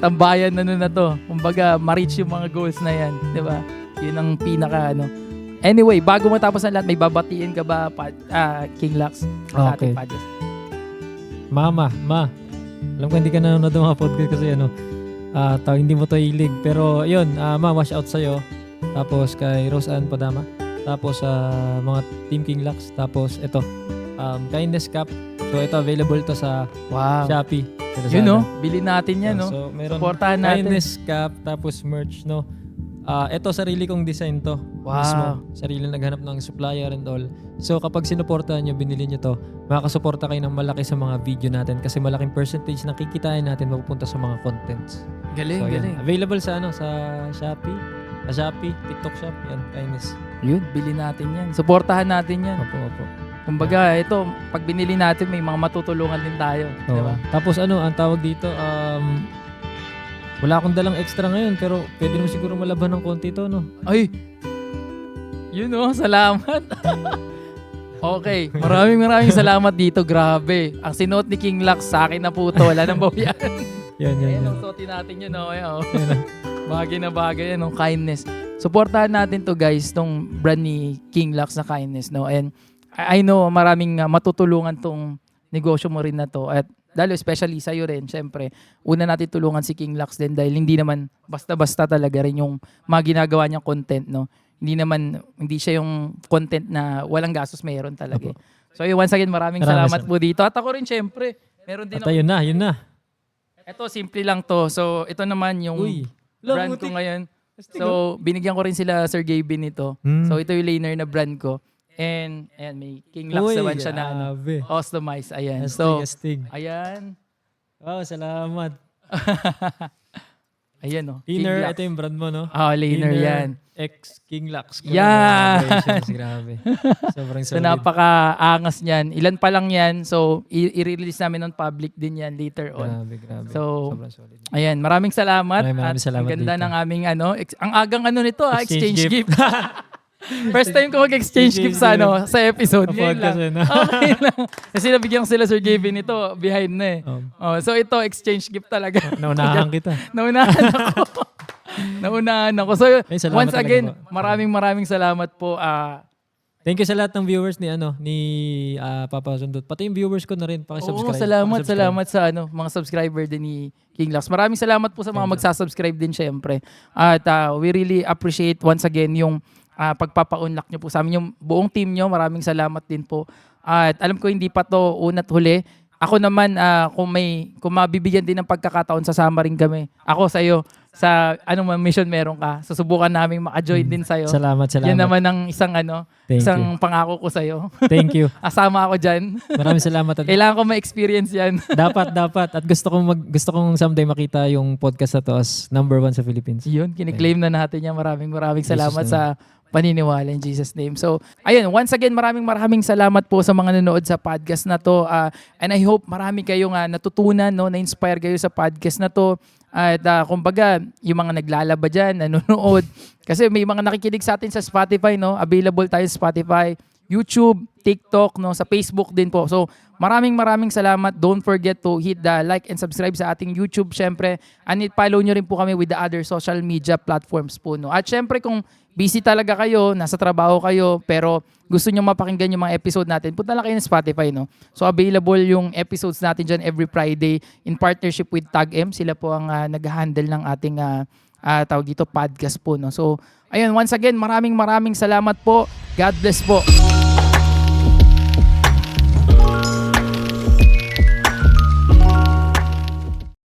Tambayan na to. Kumbaga, ma-reach yung mga goals na yan. Diba? Yun ang pinaka, Anyway, bago matapos ang lahat, may babatiin ka ba, King Lux? Sa Okay. ating podcast? Ma. Alam ko hindi ka nanonood ng mga podcast kasi hindi mo to hilig. Pero yun, ma, wash out sa'yo. Tapos kay Rose Ann Padama. Tapos sa mga Team King Lux. Tapos ito, Kindness Cup. So ito available to sa Wow. Shopee. Yun, no? Bilhin natin yan, no? So meron Supportahan natin. Kindness Cup, tapos merch, no? Ito sarili kong design to. Wow. Mismo. Sarili naghanap ng supplier and all. So kapag sinuportahan nyo, binili nyo to, makakasuporta kayo ng malaki sa mga video natin kasi malaking percentage ng kikitain natin mapupunta sa mga contents. Galing, So, yan. galing. Available sa sa Shopee, TikTok Shop, yan, Kindness. Yun, bilhin natin yan. Supportahan natin yan. Opo. Kumbaga, ito, pag binili natin, may mga matutulungan din tayo. Di Oo. ba? Tapos ang tawag dito, wala akong dalang extra ngayon pero pwede naman siguro malaban ng konti to, no? Ay! Yun, oh, salamat. Okay, maraming salamat dito. Grabe. Ang sinuot ni King Lux sa akin na po to. Wala nang bawian. Yan. Ayan, ang suotin natin yun, oh. Ayan, oh. Bagay na bagay yan, oh. Kindness. Supportahan natin to, guys, tong brand ni King Lux na Kindness, no? And I know maraming matutulungan tong negosyo mo rin na to. At dahil especially sa'yo rin, syempre, una natin tulungan si King Lux din dahil hindi naman basta-basta talaga rin yung mga ginagawa niyang content, no? Hindi siya yung content na walang gastos, mayroon talaga. Opo. So once again, maraming Maraming salamat po dito. At ako rin syempre, meron din At ako. yun na. Ito, simple lang to. So ito naman yung Uy. brand ko ngayon. So binigyan ko rin sila Sir Gabe nito. So ito yung laner na brand ko. And ayan, may King Lux naman siya na grabe. customize. Ayan. So, Astig. ayan. Wow, salamat. Ayan, oh. King Inner, Lux. ito yung brand mo, no? Laner yan. X King Lux. Yan. Congratulations, grabe. Sobrang So solid. napaka-angas niyan. Ilan pa lang yan. So i-release namin on public din yan later on. Grabe. So, sobrang solid. Ayan, maraming salamat. Maraming At salamat ang ganda dito. ng aming ang agang nito, exchange Exchange gift. First time ko mag-exchange gift sa sa episode. Ngayon lang. Podcast, no? Okay lang. Kasi nabigyan ko sila Sir Gavin nito behind na eh. So ito, exchange gift talaga. Naunahan kita. Naunahan ako. So Ay, salamat once talaga again, po. maraming salamat po. Thank you sa lahat ng viewers ni Papa Sundot. Pati yung viewers ko na rin, Oo, paki-subscribe. salamat sa mga subscriber din ni King Lux. Maraming salamat po sa mga magsasubscribe din syempre. At we really appreciate once again yung pagpapa-unlock nyo po sa amin. Yung buong team nyo, maraming salamat din po. At alam ko hindi pa to una't huli. Ako naman, kung mabibigyan din ng pagkakataon, sasama rin kami. Ako sa'yo, sa anong mission meron ka, susubukan namin maka-join din sa'yo. Salamat. Yan naman ang isang Thank isang pangako ko sa'yo. Thank you. Asama ako dyan. Maraming salamat. At Kailangan ko ma-experience yan. dapat. At gusto kong someday makita yung podcast na to as #1 sa Philippines. Yun, kiniklaim na natin yan. Maraming salamat Jesus sa paniniwala in Jesus' name. So, ayun, once again, maraming salamat po sa mga nanonood sa podcast na to. And I hope marami kayong natutunan, no, na-inspire kayo sa podcast na to. At kumbaga, yung mga naglalaba dyan, nanonood. Kasi may mga nakikinig sa atin sa Spotify, no? Available tayo sa Spotify, YouTube, TikTok, no? Sa Facebook din po. So, maraming salamat. Don't forget to hit the like and subscribe sa ating YouTube, syempre. And follow nyo rin po kami with the other social media platforms po, no? At syempre, kung busy talaga kayo, nasa trabaho kayo, pero gusto nyo mapakinggan yung mga episode natin, punta lang kayo ng Spotify, no? So, available yung episodes natin dyan every Friday in partnership with Tag M. Sila po ang nag-handle ng ating tawag dito, podcast po, no? So, ayun, once again, maraming salamat po. God bless po.